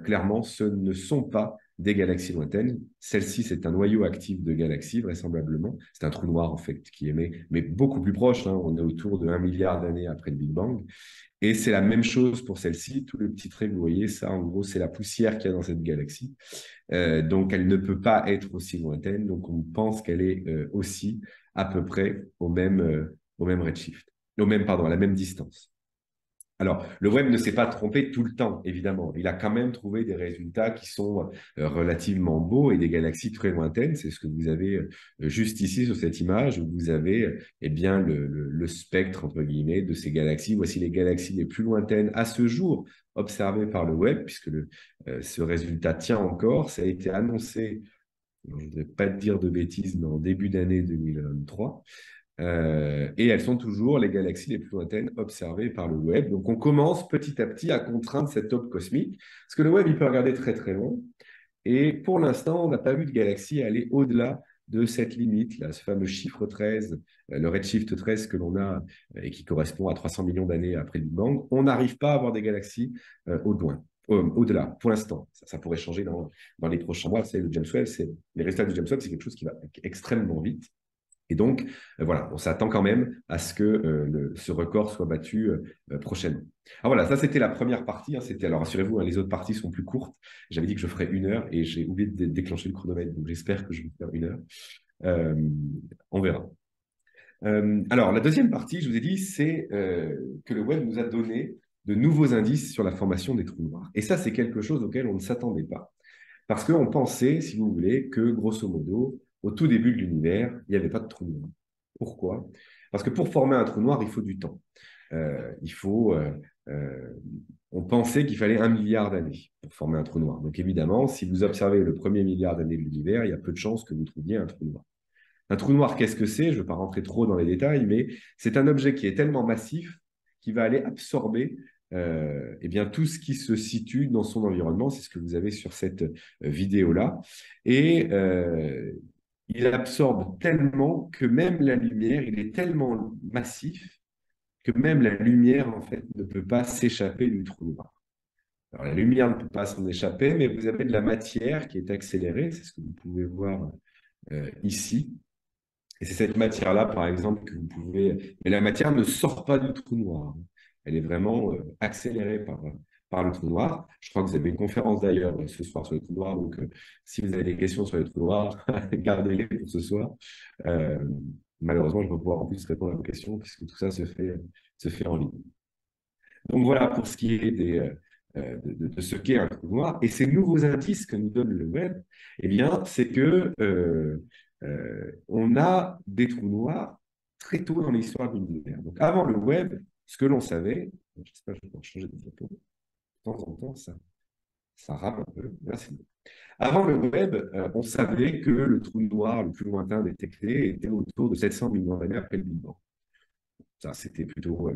clairement, ce ne sont pas des galaxies lointaines. Celle-ci, c'est un noyau actif de galaxies, vraisemblablement. C'est un trou noir, en fait, qui émet, mais beaucoup plus proche, hein. On est autour de 1 milliard d'années après le Big Bang. Et c'est la même chose pour celle-ci. Tous les petits traits que vous voyez, ça, en gros, c'est la poussière qu'il y a dans cette galaxie. Donc, elle ne peut pas être aussi lointaine. Donc, on pense qu'elle est aussi à peu près au même redshift, à la même distance. Alors, le web ne s'est pas trompé tout le temps, évidemment. Il a quand même trouvé des résultats qui sont relativement beaux et des galaxies très lointaines. C'est ce que vous avez juste ici sur cette image, où vous avez le spectre, entre guillemets, de ces galaxies. Voici les galaxies les plus lointaines à ce jour observées par le web, puisque ce résultat tient encore. Ça a été annoncé je ne vais pas te dire de bêtises, mais en début d'année 2023. Et elles sont toujours les galaxies les plus lointaines observées par le Webb. Donc on commence petit à petit à contraindre cette aube cosmique, parce que le Webb, il peut regarder très très loin. Et pour l'instant, on n'a pas vu de galaxie aller au-delà de cette limite, là, ce fameux chiffre 13, le redshift 13 que l'on a et qui correspond à 300 millions d'années après le Big Bang. On n'arrive pas à avoir des galaxies au-delà, pour l'instant. Ça pourrait changer dans les prochains mois. C'est le James Webb, les résultats du James Webb, c'est quelque chose qui va extrêmement vite. Et donc, voilà, on s'attend quand même à ce que ce record soit battu prochainement. Alors voilà, ça c'était la première partie. Alors rassurez-vous, les autres parties sont plus courtes. J'avais dit que je ferais 1 heure et j'ai oublié de déclencher le chronomètre, donc j'espère que je vais faire 1 heure. On verra. Alors, la deuxième partie, je vous ai dit, c'est que le Webb nous a donné de nouveaux indices sur la formation des trous noirs. Et ça, c'est quelque chose auquel on ne s'attendait pas. Parce qu'on pensait, si vous voulez, que grosso modo, au tout début de l'univers, il n'y avait pas de trou noir. Pourquoi? Parce que pour former un trou noir, il faut du temps. On pensait qu'il fallait 1 milliard d'années pour former un trou noir. Donc évidemment, si vous observez le premier milliard d'années de l'univers, il y a peu de chances que vous trouviez un trou noir. Un trou noir, qu'est-ce que c'est? Je ne vais pas rentrer trop dans les détails, mais c'est un objet qui est tellement massif qu'il va aller absorber tout ce qui se situe dans son environnement. C'est ce que vous avez sur cette vidéo-là. Et il absorbe tellement que même la lumière, il est tellement massif que même la lumière, en fait, ne peut pas s'échapper du trou noir. Alors, la lumière ne peut pas s'en échapper, mais vous avez de la matière qui est accélérée. C'est ce que vous pouvez voir ici. Et c'est cette matière-là, par exemple, que vous pouvez... Mais la matière ne sort pas du trou noir. Elle est vraiment accélérée par le trou noir. Je crois que vous avez une conférence d'ailleurs ce soir sur le trou noir. Donc, si vous avez des questions sur le trou noir, gardez-les pour ce soir. Malheureusement, je ne vais pas pouvoir en plus répondre à vos questions puisque tout ça se fait en ligne. Donc voilà pour ce qui est de ce qu'est un trou noir. Et ces nouveaux indices que nous donne le Webb, eh bien, c'est que on a des trous noirs très tôt dans l'histoire de l'univers. Donc avant le Webb, ce que l'on savait, je ne sais pas, je vais changer de photo, de temps en temps, ça rame un peu. Là, c'est bon. Avant le Webb, on savait que le trou noir le plus lointain détecté était autour de 700 millions d'années après le Big Bang. Ça, c'était plutôt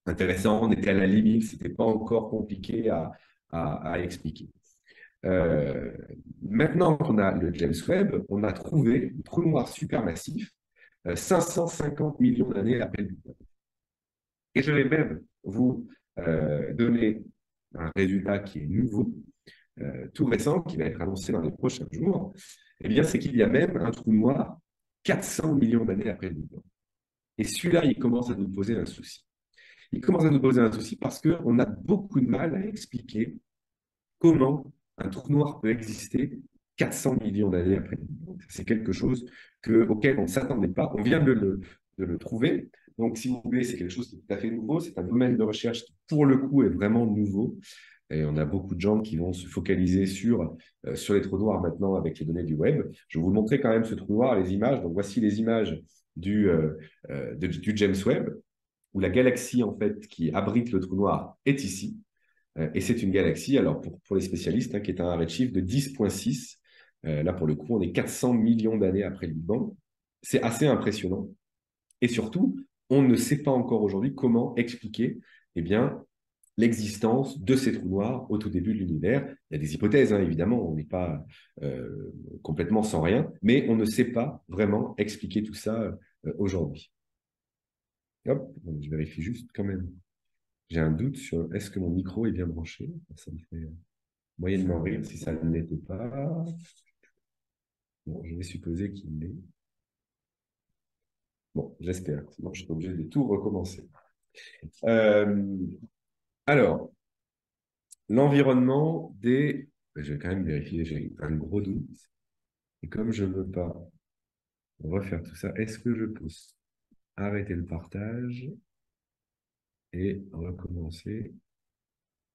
intéressant, on était à la limite, ce n'était pas encore compliqué à expliquer. Maintenant qu'on a le James Webb, on a trouvé un trou noir supermassif 550 millions d'années après le Big Bang. Et je vais même vous donner un résultat qui est nouveau, tout récent, qui va être annoncé dans les prochains jours. Eh bien, c'est qu'il y a même un trou noir 400 millions d'années après le Big Bang. Et celui-là, il commence à nous poser un souci. Il commence à nous poser un souci parce qu'on a beaucoup de mal à expliquer comment un trou noir peut exister 400 millions d'années après. C'est quelque chose auquel on ne s'attendait pas. On vient de le trouver. Donc, si vous voulez, c'est quelque chose qui est tout à fait nouveau. C'est un domaine de recherche qui, pour le coup, est vraiment nouveau. Et on a beaucoup de gens qui vont se focaliser sur les trous noirs maintenant avec les données du web. Je vais vous montrer quand même ce trou noir, les images. Donc, voici les images du James Webb, où la galaxie en fait, qui abrite le trou noir est ici. Et c'est une galaxie, alors pour les spécialistes, qui est un redshift de 10,6. Là, pour le coup, on est 400 millions d'années après le Big Bang. C'est assez impressionnant. Et surtout, on ne sait pas encore aujourd'hui comment expliquer l'existence de ces trous noirs au tout début de l'univers. Il y a des hypothèses, évidemment, on n'est pas complètement sans rien, mais on ne sait pas vraiment expliquer tout ça aujourd'hui. Hop, je vérifie juste quand même. J'ai un doute sur est-ce que mon micro est bien branché. Ça me fait moyennement rire si ça ne l'était pas. Bon, je vais supposer qu'il l'est. Bon, j'espère. Sinon, je serai obligé de tout recommencer. Alors, l'environnement des... Je vais quand même vérifier, j'ai un gros doute. Et comme je ne veux pas refaire tout ça, est-ce que je peux arrêter le partage et recommencer?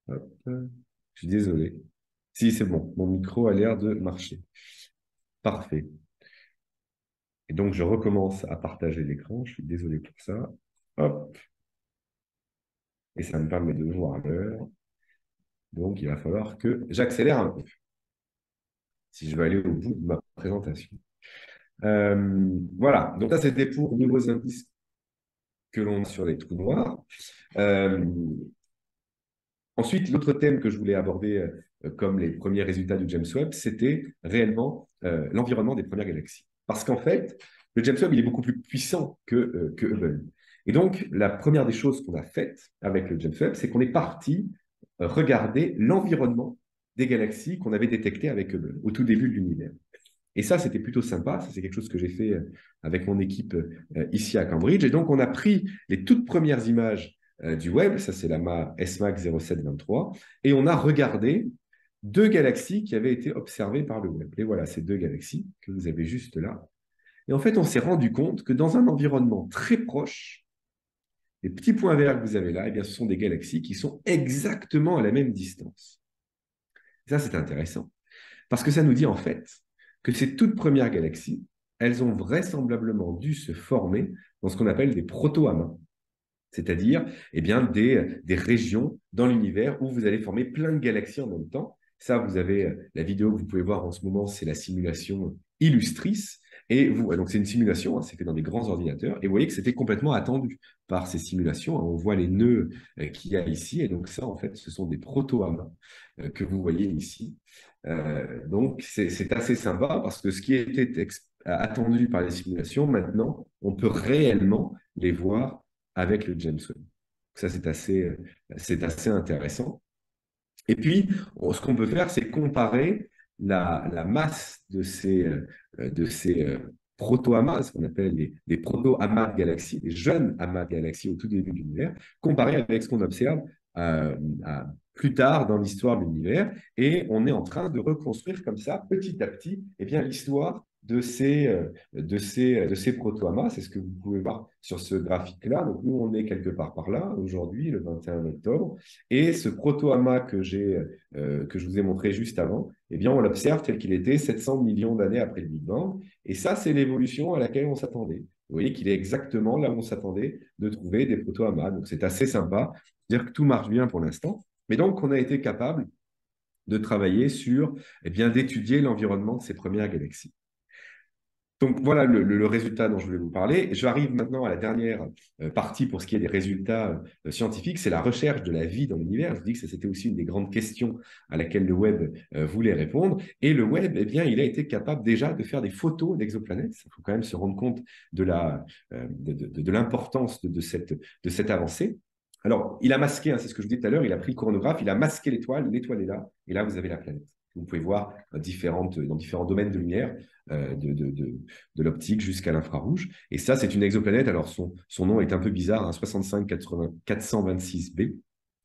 Hop. Je suis désolé. Si, c'est bon. Mon micro a l'air de marcher. Parfait. Et donc, je recommence à partager l'écran. Je suis désolé pour ça. Hop. Et ça me permet de voir l'heure. Donc, il va falloir que j'accélère un peu. Si je veux aller au bout de ma présentation. Voilà, donc ça c'était pour de nouveaux indices que l'on a sur les trous noirs. Ensuite, l'autre thème que je voulais aborder comme les premiers résultats du James Webb, c'était réellement l'environnement des premières galaxies. Parce qu'en fait, le James Webb, il est beaucoup plus puissant que Hubble. Et donc, la première des choses qu'on a faites avec le James Webb, c'est qu'on est parti regarder l'environnement des galaxies qu'on avait détectées avec Hubble au tout début de l'univers. Et ça, c'était plutôt sympa. Ça, c'est quelque chose que j'ai fait avec mon équipe ici à Cambridge. Et donc, on a pris les toutes premières images du web, ça c'est la SMAC 0723, et on a regardé deux galaxies qui avaient été observées par le web. Et voilà, ces deux galaxies que vous avez juste là. Et en fait, on s'est rendu compte que dans un environnement très proche, les petits points verts que vous avez là, eh bien, ce sont des galaxies qui sont exactement à la même distance. Et ça, c'est intéressant, parce que ça nous dit en fait que ces toutes premières galaxies, elles ont vraisemblablement dû se former dans ce qu'on appelle des proto-amas, c'est-à-dire eh bien, des régions dans l'univers où vous allez former plein de galaxies en même temps. Ça, vous avez la vidéo que vous pouvez voir en ce moment, c'est la simulation Illustris. Et donc c'est une simulation, hein, c'est fait dans des grands ordinateurs. Et vous voyez que c'était complètement attendu par ces simulations. On voit les nœuds qu'il y a ici. Et donc ça, en fait, ce sont des proto-amas que vous voyez ici. Donc c'est assez sympa parce que ce qui était attendu par les simulations, maintenant, on peut réellement les voir avec le James Webb. Ça, c'est assez intéressant. Et puis, ce qu'on peut faire, c'est comparer la masse de ces proto-amas, ce qu'on appelle les proto-amas de galaxies, les jeunes amas de galaxies au tout début de l'univers, comparé avec ce qu'on observe plus tard dans l'histoire de l'univers. Et on est en train de reconstruire comme ça, petit à petit, eh bien, l'histoire de ces proto-amas. C'est ce que vous pouvez voir sur ce graphique-là. Donc, nous, on est quelque part par là, aujourd'hui, le 21 octobre. Et ce proto-amas que je vous ai montré juste avant, eh bien, on l'observe tel qu'il était 700 millions d'années après le Big Bang. Et ça, c'est l'évolution à laquelle on s'attendait. Vous voyez qu'il est exactement là où on s'attendait de trouver des proto-amas. Donc, c'est assez sympa. C'est-à-dire que tout marche bien pour l'instant. Mais donc, on a été capable de travailler sur, eh bien, d'étudier l'environnement de ces premières galaxies. Donc voilà le résultat dont je voulais vous parler. J'arrive maintenant à la dernière partie pour ce qui est des résultats scientifiques, c'est la recherche de la vie dans l'univers. Je vous dis que c'était aussi une des grandes questions à laquelle le web voulait répondre. Et le web, eh bien, il a été capable déjà de faire des photos d'exoplanètes. Il faut quand même se rendre compte de l'importance de cette avancée. Alors, il a masqué, hein, c'est ce que je vous disais tout à l'heure, il a pris le coronagraphe, il a masqué l'étoile est là, et là, vous avez la planète. Vous pouvez voir dans différents domaines de lumière, de l'optique jusqu'à l'infrarouge. Et ça, c'est une exoplanète. Alors, son nom est un peu bizarre, hein, 65426b.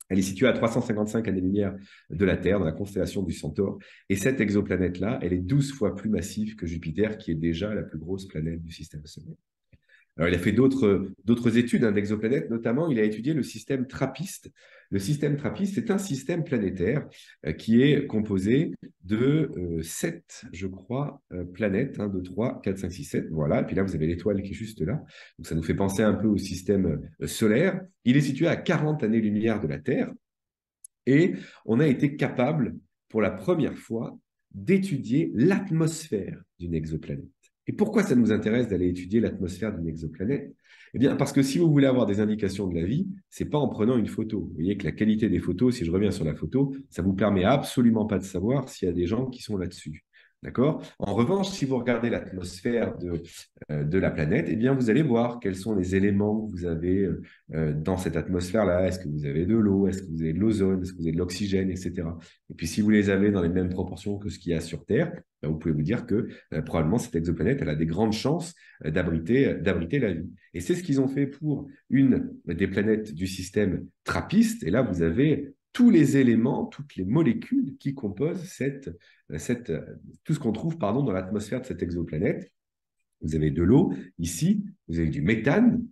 Elle est située à 355 années-lumière de la Terre, dans la constellation du Centaure. Et cette exoplanète-là, elle est 12 fois plus massive que Jupiter, qui est déjà la plus grosse planète du système solaire. Alors, il a fait d'autres études d'exoplanètes, notamment il a étudié le système TRAPPIST. Le système TRAPPIST, c'est un système planétaire qui est composé de 7, je crois, planètes, 1, 2, 3, 4, 5, 6, 7, voilà. Et puis là, vous avez l'étoile qui est juste là. Donc, ça nous fait penser un peu au système solaire. Il est situé à 40 années-lumière de la Terre. Et on a été capable, pour la première fois, d'étudier l'atmosphère d'une exoplanète. Et pourquoi ça nous intéresse d'aller étudier l'atmosphère d'une exoplanète? Eh bien, parce que si vous voulez avoir des indications de la vie, ce n'est pas en prenant une photo. Vous voyez que la qualité des photos, si je reviens sur la photo, ça ne vous permet absolument pas de savoir s'il y a des gens qui sont là-dessus. D'accord? En revanche, si vous regardez l'atmosphère de la planète, eh bien, vous allez voir quels sont les éléments que vous avez dans cette atmosphère-là. Est-ce que vous avez de l'eau? Est-ce que vous avez de l'ozone? Est-ce que vous avez de l'oxygène, etc. Et puis, si vous les avez dans les mêmes proportions que ce qu'il y a sur Terre, ben, vous pouvez vous dire que probablement cette exoplanète, elle a des grandes chances d'abriter la vie. Et c'est ce qu'ils ont fait pour une des planètes du système TRAPPIST. Et là, vous avez tous les éléments, toutes les molécules qui composent tout ce qu'on trouve dans l'atmosphère de cette exoplanète. Vous avez de l'eau ici, vous avez du méthane.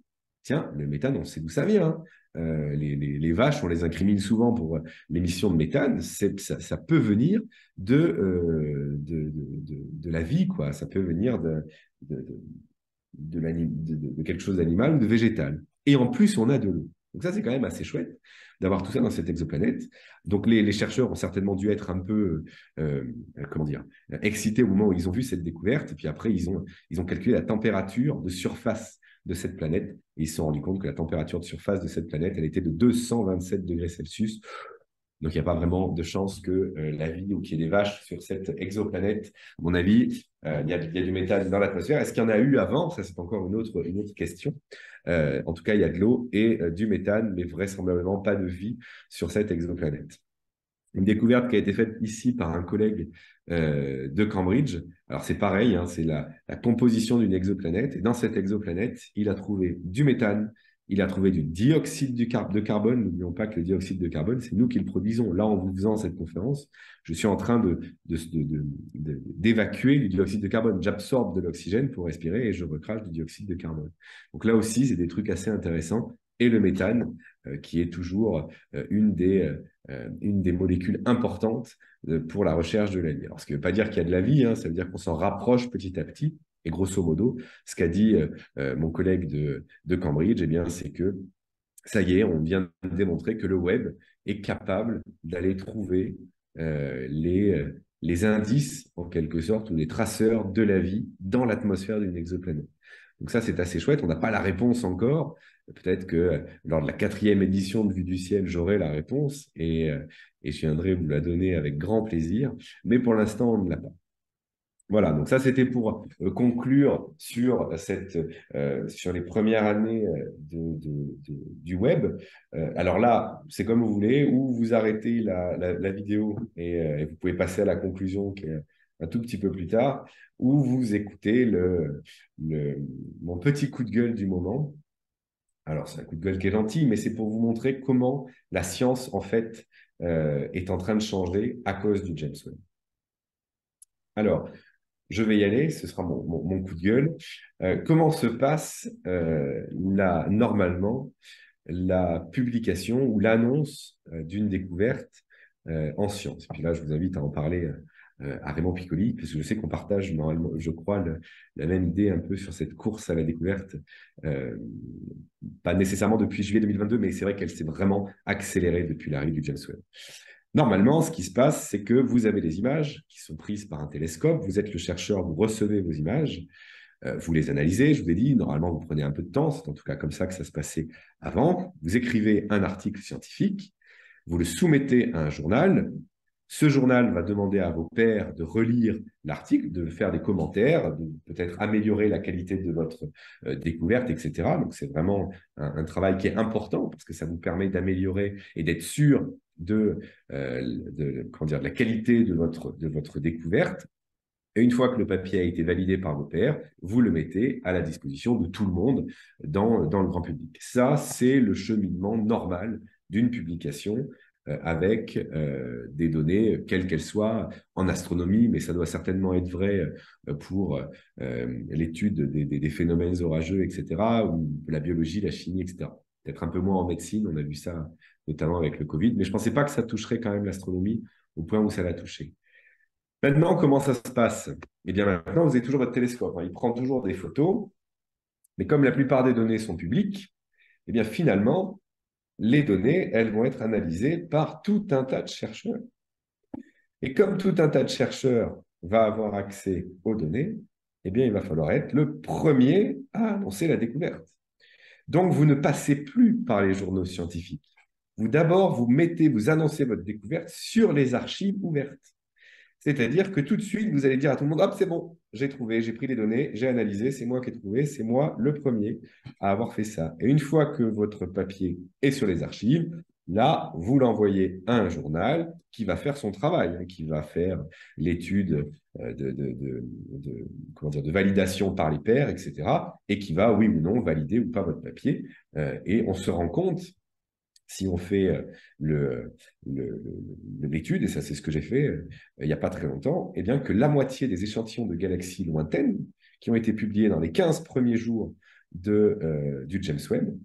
Tiens, le méthane, on sait d'où ça vient. Les vaches, on les incrimine souvent pour l'émission de méthane. Ça peut venir de la vie, quoi. Ça peut venir de quelque chose d'animal ou de végétal. Et en plus, on a de l'eau. Donc ça, c'est quand même assez chouette d'avoir tout ça dans cette exoplanète. Donc les chercheurs ont certainement dû être un peu, comment dire, excités au moment où ils ont vu cette découverte. Et puis après, ils ont calculé la température de surface de cette planète. Et ils se sont rendus compte que la température de surface de cette planète, elle était de 227 degrés Celsius. Donc, il n'y a pas vraiment de chance que la vie ou qu'il y ait des vaches sur cette exoplanète. À mon avis, il y a du méthane dans l'atmosphère. Est-ce qu'il y en a eu avant? Ça, c'est encore une autre question. En tout cas, il y a de l'eau et du méthane, mais vraisemblablement pas de vie sur cette exoplanète. Une découverte qui a été faite ici par un collègue de Cambridge. Alors, c'est pareil, hein, c'est la composition d'une exoplanète. Et dans cette exoplanète, il a trouvé du méthane, il a trouvé du dioxyde de carbone. N'oublions pas que le dioxyde de carbone, c'est nous qui le produisons. Là, en vous faisant cette conférence, je suis en train d'évacuer du dioxyde de carbone. J'absorbe de l'oxygène pour respirer et je recrache du dioxyde de carbone. Donc là aussi, c'est des trucs assez intéressants. Et le méthane, qui est toujours une des molécules importantes pour la recherche de la vie. Alors, ce qui ne veut pas dire qu'il y a de la vie, hein, ça veut dire qu'on s'en rapproche petit à petit. Et grosso modo, ce qu'a dit mon collègue de Cambridge, eh bien, c'est que ça y est, on vient de démontrer que le web est capable d'aller trouver les indices, en quelque sorte, ou les traceurs de la vie dans l'atmosphère d'une exoplanète. Donc ça, c'est assez chouette. On n'a pas la réponse encore. Peut-être que lors de la 4e édition de Vue du ciel, j'aurai la réponse et je viendrai vous la donner avec grand plaisir. Mais pour l'instant, on ne l'a pas. Voilà, donc ça c'était pour conclure sur les premières années du web. Alors là, c'est comme vous voulez, ou vous arrêtez la vidéo et vous pouvez passer à la conclusion qui est un tout petit peu plus tard, ou vous écoutez mon petit coup de gueule du moment. Alors c'est un coup de gueule qui est gentil, mais c'est pour vous montrer comment la science en fait est en train de changer à cause du James Webb. Alors, je vais y aller, ce sera mon coup de gueule. Comment se passe normalement la publication ou l'annonce d'une découverte en sciences? Et puis là, je vous invite à en parler à Raymond Piccoli, parce que je sais qu'on partage normalement, je crois, la même idée un peu sur cette course à la découverte. Pas nécessairement depuis juillet 2022, mais c'est vrai qu'elle s'est vraiment accélérée depuis l'arrivée du James Webb. Normalement, ce qui se passe, c'est que vous avez des images qui sont prises par un télescope, vous êtes le chercheur, vous recevez vos images, vous les analysez, je vous ai dit, normalement, vous prenez un peu de temps, c'est en tout cas comme ça que ça se passait avant, vous écrivez un article scientifique, vous le soumettez à un journal, ce journal va demander à vos pairs de relire l'article, de faire des commentaires, de peut-être améliorer la qualité de votre découverte, etc. Donc, c'est vraiment un travail qui est important parce que ça vous permet d'améliorer et d'être sûr de la qualité de votre découverte. Et une fois que le papier a été validé par vos pairs, vous le mettez à la disposition de tout le monde dans le grand public. Ça, c'est le cheminement normal d'une publication avec des données, quelles qu'elles soient, en astronomie, mais ça doit certainement être vrai pour l'étude des phénomènes orageux, etc., ou la biologie, la chimie, etc. Peut-être un peu moins en médecine, on a vu ça notamment avec le Covid, mais je ne pensais pas que ça toucherait quand même l'astronomie au point où ça l'a touché. Maintenant, comment ça se passe? Eh bien, maintenant, vous avez toujours votre télescope. Il prend toujours des photos, mais comme la plupart des données sont publiques, eh bien, finalement, les données, elles vont être analysées par tout un tas de chercheurs. Et comme tout un tas de chercheurs va avoir accès aux données, eh bien, il va falloir être le premier à annoncer la découverte. Donc, vous ne passez plus par les journaux scientifiques. D'abord, vous annoncez votre découverte sur les archives ouvertes. C'est-à-dire que tout de suite, vous allez dire à tout le monde, hop, c'est bon, j'ai trouvé, j'ai pris les données, j'ai analysé, c'est moi qui ai trouvé, c'est moi le premier à avoir fait ça. Et une fois que votre papier est sur les archives, là, vous l'envoyez à un journal qui va faire son travail, qui va faire l'étude de validation par les pairs, etc. Et qui va, oui ou non, valider ou pas votre papier. Et on se rend compte, si on fait l'étude, et ça c'est ce que j'ai fait il n'y a pas très longtemps, eh bien que la moitié des échantillons de galaxies lointaines qui ont été publiés dans les 15 premiers jours du James Webb,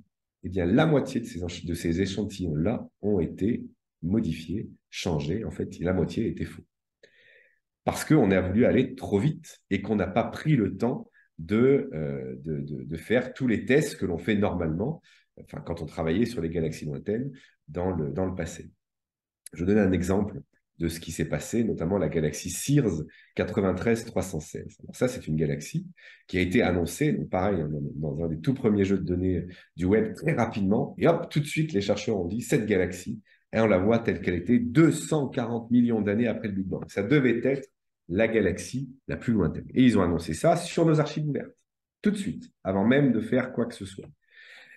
eh bien la moitié de ces échantillons-là ont été modifiés, changés, en fait, la moitié était faux. Parce qu'on a voulu aller trop vite et qu'on n'a pas pris le temps de faire tous les tests que l'on fait normalement enfin, quand on travaillait sur les galaxies lointaines dans le passé. Je vais donner un exemple de ce qui s'est passé, notamment la galaxie Sears 93-316. Alors ça, c'est une galaxie qui a été annoncée, donc pareil, dans un des tout premiers jeux de données du web, très rapidement, et hop, tout de suite, les chercheurs ont dit, cette galaxie, et on la voit telle qu'elle était 240 millions d'années après le Big Bang. Ça devait être la galaxie la plus lointaine. Et ils ont annoncé ça sur nos archives ouvertes, tout de suite, avant même de faire quoi que ce soit.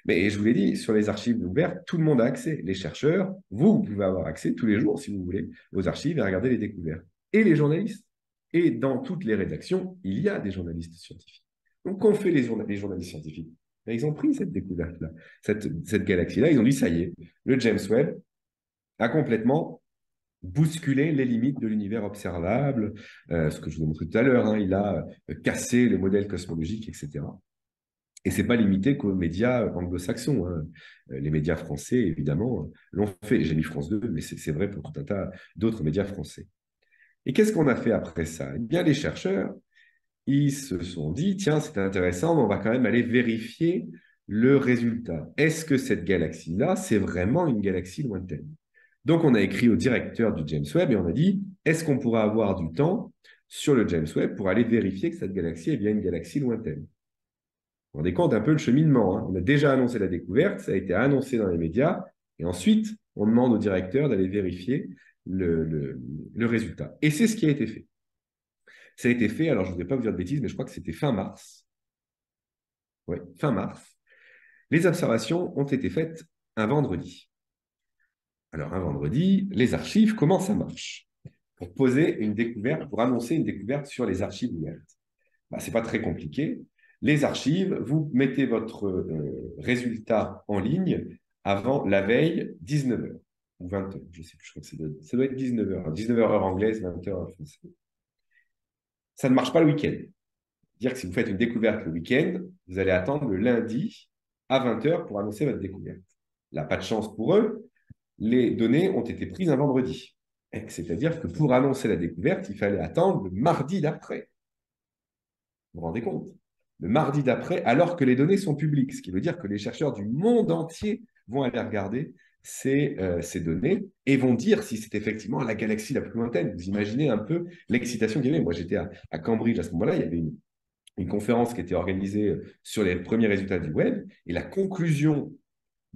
Mais je vous l'ai dit, sur les archives ouvertes, tout le monde a accès. Les chercheurs, vous pouvez avoir accès tous les jours, si vous voulez, aux archives et regarder les découvertes. Et les journalistes. Et dans toutes les rédactions, il y a des journalistes scientifiques. Donc, qu'ont fait les journalistes scientifiques? Ils ont pris cette découverte-là, cette galaxie-là. Ils ont dit, ça y est, le James Webb a complètement bousculé les limites de l'univers observable, ce que je vous ai montré tout à l'heure. Hein, il a cassé les modèles cosmologiques, etc. Et ce n'est pas limité qu'aux médias anglo-saxons. Hein. Les médias français, évidemment, l'ont fait. J'ai mis France 2, mais c'est vrai pour tout un tas d'autres médias français. Et qu'est-ce qu'on a fait après ça? Eh bien, les chercheurs, ils se sont dit, tiens, c'est intéressant, mais on va quand même aller vérifier le résultat. Est-ce que cette galaxie-là, c'est vraiment une galaxie lointaine? Donc, on a écrit au directeur du James Webb et on a dit, est-ce qu'on pourra avoir du temps sur le James Webb pour aller vérifier que cette galaxie est bien une galaxie lointaine? Vous vous rendez compte un peu le cheminement. Hein. On a déjà annoncé la découverte, ça a été annoncé dans les médias, et ensuite, on demande au directeur d'aller vérifier le résultat. Et c'est ce qui a été fait. Ça a été fait, alors je ne voudrais pas vous dire de bêtises, mais je crois que c'était fin mars. Oui, fin mars. Les observations ont été faites un vendredi. Alors, un vendredi, les archives, comment ça marche? Pour poser une découverte, pour annoncer une découverte sur les archives ouvertes. Ce n'est pas très compliqué. Les archives, vous mettez votre résultat en ligne avant la veille, 19h ou 20h, je ne sais plus, je crois que ça doit être 19h, 19h heure anglaise, 20h heure française. Ça ne marche pas le week-end. Dire que si vous faites une découverte le week-end, vous allez attendre le lundi à 20h pour annoncer votre découverte. Là, pas de chance pour eux, les données ont été prises un vendredi. C'est-à-dire que pour annoncer la découverte, il fallait attendre le mardi d'après. Vous vous rendez compte? Le mardi d'après, alors que les données sont publiques, ce qui veut dire que les chercheurs du monde entier vont aller regarder ces données et vont dire si c'est effectivement la galaxie la plus lointaine. Vous imaginez un peu l'excitation qu'il y avait. Moi, j'étais à Cambridge à ce moment-là, il y avait une conférence qui était organisée sur les premiers résultats du web, et la conclusion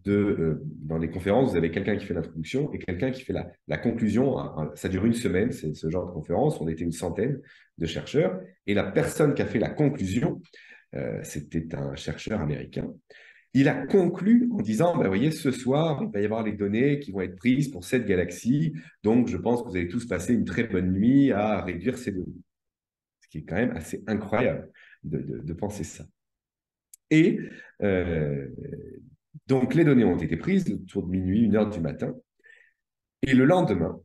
dans les conférences, vous avez quelqu'un qui fait l'introduction et quelqu'un qui fait la conclusion. Ça dure une semaine, c'est ce genre de conférence. On était une centaine de chercheurs. Et la personne qui a fait la conclusion, c'était un chercheur américain. Il a conclu en disant, vous voyez, ce soir, il va y avoir les données qui vont être prises pour cette galaxie. Donc, je pense que vous allez tous passer une très bonne nuit à réduire ces données. Ce qui est quand même assez incroyable de penser ça. Et donc, les données ont été prises autour de minuit, 1h du matin. Et le lendemain,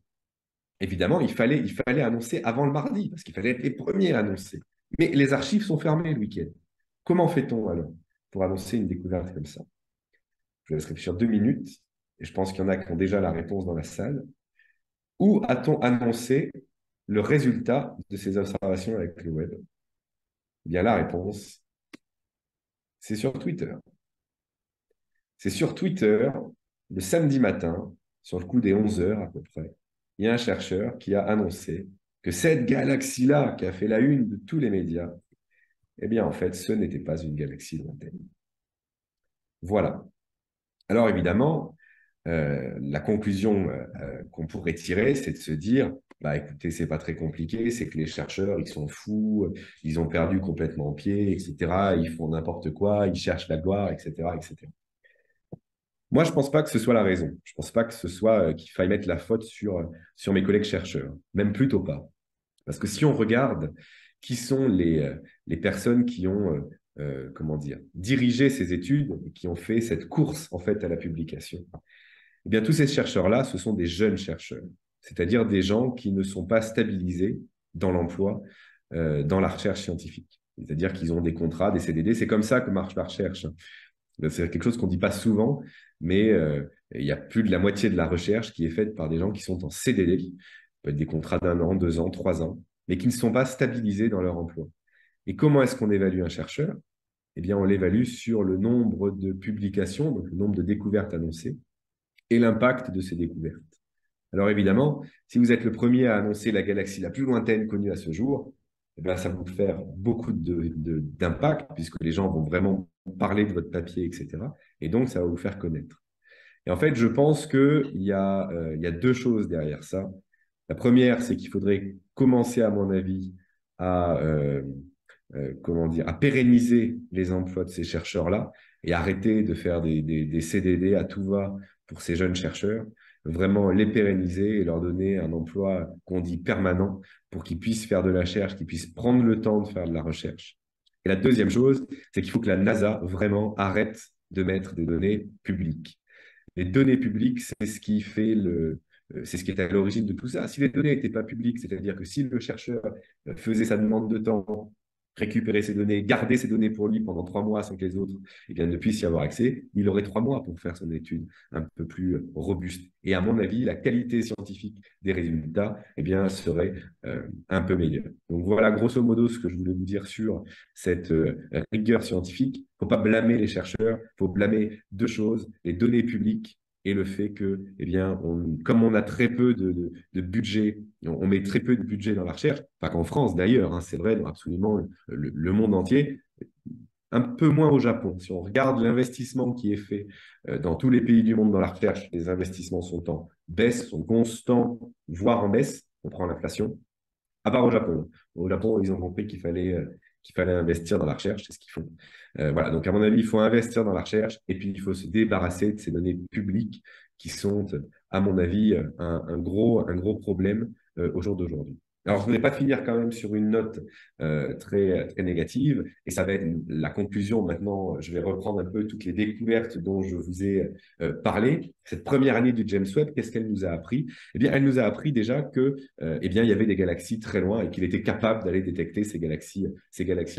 évidemment, il fallait annoncer avant le mardi, parce qu'il fallait être les premiers à annoncer. Mais les archives sont fermées le week-end. Comment fait-on alors pour annoncer une découverte comme ça? Je vous laisse réfléchir 2 minutes, et je pense qu'il y en a qui ont déjà la réponse dans la salle. Où a-t-on annoncé le résultat de ces observations avec le web? Eh bien, la réponse, c'est sur Twitter. C'est sur Twitter, le samedi matin, sur le coup des 11h à peu près, il y a un chercheur qui a annoncé que cette galaxie-là, qui a fait la une de tous les médias, eh bien, en fait, ce n'était pas une galaxie lointaine. Voilà. Alors, évidemment, la conclusion qu'on pourrait tirer, c'est de se dire, écoutez, c'est pas très compliqué, c'est que les chercheurs, ils sont fous, ils ont perdu complètement pied, etc. Ils font n'importe quoi, ils cherchent la gloire, etc., etc. Moi, je ne pense pas que ce soit la raison. Je ne pense pas que ce soit qu'il faille mettre la faute sur mes collègues chercheurs, même plutôt pas. Parce que si on regarde qui sont les personnes qui ont dirigé ces études et qui ont fait cette course en fait à la publication, eh bien tous ces chercheurs-là, ce sont des jeunes chercheurs, c'est-à-dire des gens qui ne sont pas stabilisés dans l'emploi, dans la recherche scientifique. C'est-à-dire qu'ils ont des contrats, des CDD. C'est comme ça que marche la recherche. C'est quelque chose qu'on ne dit pas souvent, mais il y a plus de la moitié de la recherche qui est faite par des gens qui sont en CDD, ça peut être des contrats d'1 an, 2 ans, 3 ans, mais qui ne sont pas stabilisés dans leur emploi. Et comment est-ce qu'on évalue un chercheur? eh bien, on l'évalue sur le nombre de publications, donc le nombre de découvertes annoncées, et l'impact de ces découvertes. Alors évidemment, si vous êtes le premier à annoncer la galaxie la plus lointaine connue à ce jour, eh bien, ça va vous faire beaucoup d'impact, puisque les gens vont vraiment parler de votre papier, etc. Et donc, ça va vous faire connaître. Et en fait, je pense qu'il y a deux choses derrière ça. La première, c'est qu'il faudrait commencer, à mon avis, à, comment dire, à pérenniser les emplois de ces chercheurs-là et arrêter de faire des CDD à tout va pour ces jeunes chercheurs. Vraiment les pérenniser et leur donner un emploi qu'on dit permanent pour qu'ils puissent faire de la recherche, qu'ils puissent prendre le temps de faire de la recherche. Et la deuxième chose, c'est qu'il faut que la NASA vraiment arrête de mettre des données publiques. Les données publiques, c'est ce qui fait c'est ce qui est à l'origine de tout ça. Si les données n'étaient pas publiques, c'est-à-dire que si le chercheur faisait sa demande de temps, récupérer ces données, garder ces données pour lui pendant 3 mois sans que les autres ne puissent y avoir accès, il aurait 3 mois pour faire son étude un peu plus robuste. Et à mon avis, la qualité scientifique des résultats serait un peu meilleure. Donc voilà grosso modo ce que je voulais vous dire sur cette rigueur scientifique. Il ne faut pas blâmer les chercheurs, il faut blâmer deux choses, les données publiques et le fait que, comme on a très peu de budget, on met très peu de budget dans la recherche, pas qu'en France d'ailleurs, hein, c'est vrai dans absolument le monde entier, un peu moins au Japon. Si on regarde l'investissement qui est fait dans tous les pays du monde dans la recherche, les investissements sont en baisse, sont constants, voire en baisse, on prend l'inflation, à part au Japon. Au Japon, ils ont compris qu'il fallait investir dans la recherche, c'est ce qu'ils font. Voilà, donc à mon avis, il faut investir dans la recherche et puis il faut se débarrasser de ces données publiques qui sont, à mon avis, un gros problème au jour d'aujourd'hui. Alors, je ne voudrais pas finir quand même sur une note très négative, et ça va être la conclusion maintenant. Je vais reprendre un peu toutes les découvertes dont je vous ai parlé. Cette première année du James Webb, qu'est-ce qu'elle nous a appris? Eh bien, elle nous a appris déjà que, il y avait des galaxies très loin et qu'il était capable d'aller détecter ces galaxies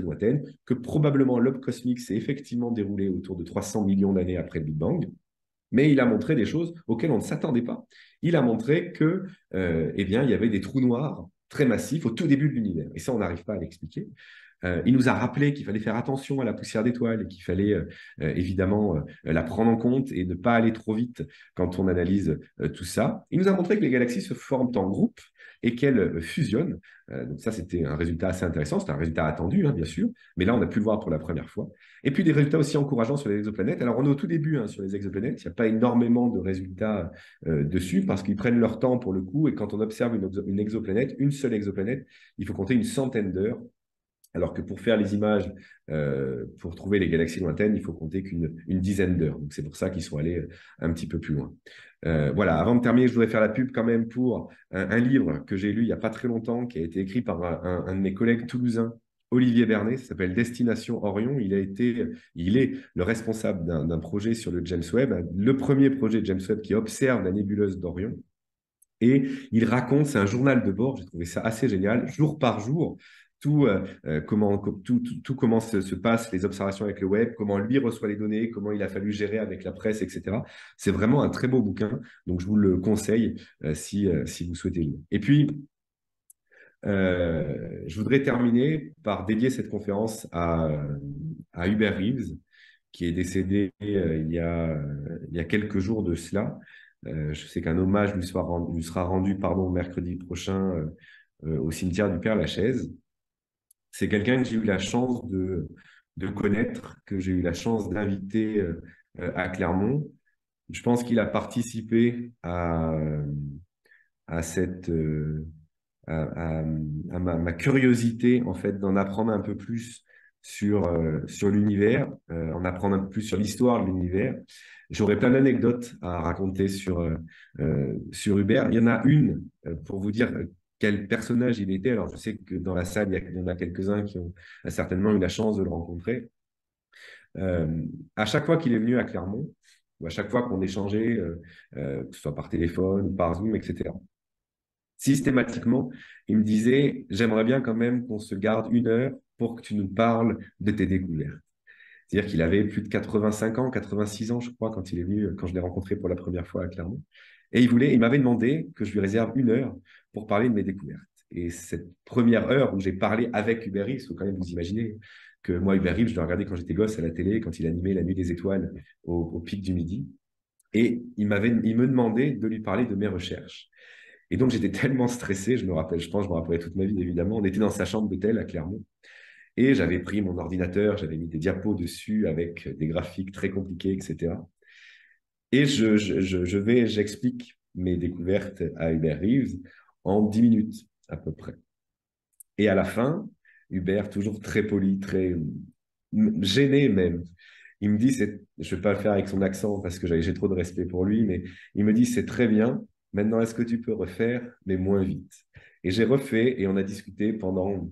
lointaines, que probablement l'aube cosmique s'est effectivement déroulé autour de 300 millions d'années après le Big Bang. Mais il a montré des choses auxquelles on ne s'attendait pas. Il a montré que, il y avait des trous noirs très massifs au tout début de l'univers. Et ça, on n'arrive pas à l'expliquer. Il nous a rappelé qu'il fallait faire attention à la poussière d'étoiles et qu'il fallait évidemment la prendre en compte et ne pas aller trop vite quand on analyse tout ça. Il nous a montré que les galaxies se forment en groupe et qu'elles fusionnent. Donc ça, c'était un résultat assez intéressant. C'était un résultat attendu, hein, bien sûr, mais là, on a pu le voir pour la première fois. Et puis des résultats aussi encourageants sur les exoplanètes. Alors, on est au tout début sur les exoplanètes. Il n'y a pas énormément de résultats dessus parce qu'ils prennent leur temps pour le coup. Et quand on observe une exoplanète, une seule exoplanète, il faut compter une centaine d'heures. Alors que pour faire les images, pour trouver les galaxies lointaines, il faut compter qu'une dizaine d'heures. Donc, c'est pour ça qu'ils sont allés un petit peu plus loin. Voilà, avant de terminer, je voudrais faire la pub quand même pour un livre que j'ai lu il n'y a pas très longtemps, qui a été écrit par un de mes collègues toulousains, Olivier Bernet. Ça s'appelle Destination Orion. Il est le responsable d'un projet sur le James Webb, le premier projet de James Webb qui observe la nébuleuse d'Orion. Et il raconte, c'est un journal de bord, j'ai trouvé ça assez génial, jour par jour, comment se passent les observations avec le web, comment lui reçoit les données, comment il a fallu gérer avec la presse, etc. C'est vraiment un très beau bouquin, donc je vous le conseille si vous souhaitez lire. Et puis, je voudrais terminer par dédier cette conférence à Hubert Reeves, qui est décédé il y a quelques jours de cela. Je sais qu'un hommage lui sera rendu mercredi prochain au cimetière du Père-Lachaise. C'est quelqu'un que j'ai eu la chance de connaître, que j'ai eu la chance d'inviter à Clermont. Je pense qu'il a participé à ma curiosité en fait d'en apprendre un peu plus sur l'univers, en apprendre un peu plus sur l'histoire de l'univers. J'aurais plein d'anecdotes à raconter sur Hubert. Il y en a une pour vous dire quel personnage il était. Alors, je sais que dans la salle, il y en a quelques-uns qui ont certainement eu la chance de le rencontrer. À chaque fois qu'il est venu à Clermont, ou à chaque fois qu'on échangeait, que ce soit par téléphone, par Zoom, etc., systématiquement, il me disait « J'aimerais bien quand même qu'on se garde 1 heure pour que tu nous parles de tes découvertes. » C'est-à-dire qu'il avait plus de 85 ans, 86 ans, je crois, quand il est venu, quand je l'ai rencontré pour la première fois à Clermont. Et il m'avait demandé que je lui réserve 1 heure pour parler de mes découvertes. Et cette première heure où j'ai parlé avec Hubert Reeves, il faut quand même vous imaginer, que moi, Hubert Reeves, je le regardais quand j'étais gosse à la télé, quand il animait La Nuit des Étoiles au pic du midi. Et il me demandait de lui parler de mes recherches. Et donc, j'étais tellement stressé, je me rappelle, je pense, je me rappellerai toute ma vie, évidemment. On était dans sa chambre d'hôtel à Clermont. Et j'avais pris mon ordinateur, j'avais mis des diapos dessus avec des graphiques très compliqués, etc. Et j'explique mes découvertes à Hubert Reeves en 10 minutes à peu près. Et à la fin, Hubert, toujours très poli, très gêné même, il me dit, je ne vais pas le faire avec son accent parce que j'ai trop de respect pour lui, mais il me dit, c'est très bien, maintenant est-ce que tu peux refaire, mais moins vite. Et j'ai refait et on a discuté pendant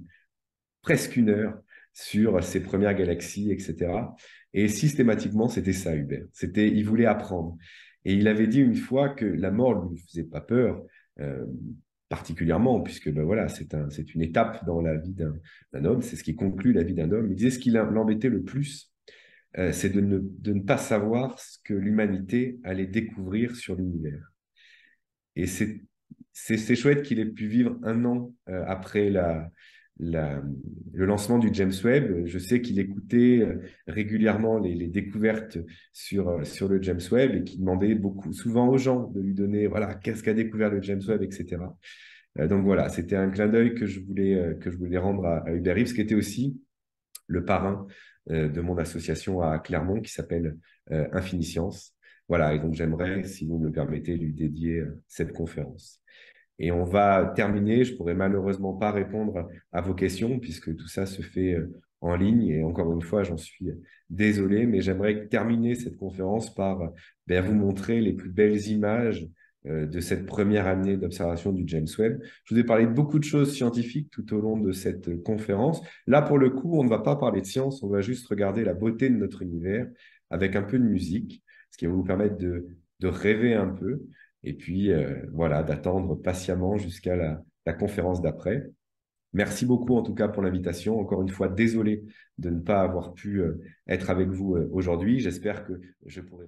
presque 1 heure sur ses premières galaxies, etc. Et systématiquement, c'était ça, Hubert. Il voulait apprendre. Et il avait dit une fois que la mort ne lui faisait pas peur, euh, particulièrement, puisque ben voilà, c'est une étape dans la vie d'un homme, c'est ce qui conclut la vie d'un homme. Il disait ce qui l'embêtait le plus, c'est de ne pas savoir ce que l'humanité allait découvrir sur l'univers. Et c'est chouette qu'il ait pu vivre 1 an après le lancement du James Webb. Je sais qu'il écoutait régulièrement les découvertes sur le James Webb et qu'il demandait souvent aux gens de lui donner, voilà, qu'est-ce qu'a découvert le James Webb, etc. Donc voilà, c'était un clin d'œil que je voulais rendre à Hubert Reeves, qui était aussi le parrain de mon association à Clermont qui s'appelle Infiniscience. Voilà, et donc j'aimerais, si vous me le permettez, lui dédier cette conférence. Et on va terminer, je ne pourrai malheureusement pas répondre à vos questions puisque tout ça se fait en ligne et encore une fois, j'en suis désolé, mais j'aimerais terminer cette conférence par vous montrer les plus belles images de cette première année d'observation du James Webb. Je vous ai parlé de beaucoup de choses scientifiques tout au long de cette conférence. Là, pour le coup, on ne va pas parler de science, on va juste regarder la beauté de notre univers avec un peu de musique, ce qui va vous permettre de rêver un peu et puis voilà, d'attendre patiemment jusqu'à la conférence d'après. Merci beaucoup en tout cas pour l'invitation. Encore une fois, désolé de ne pas avoir pu être avec vous aujourd'hui. J'espère que je pourrai...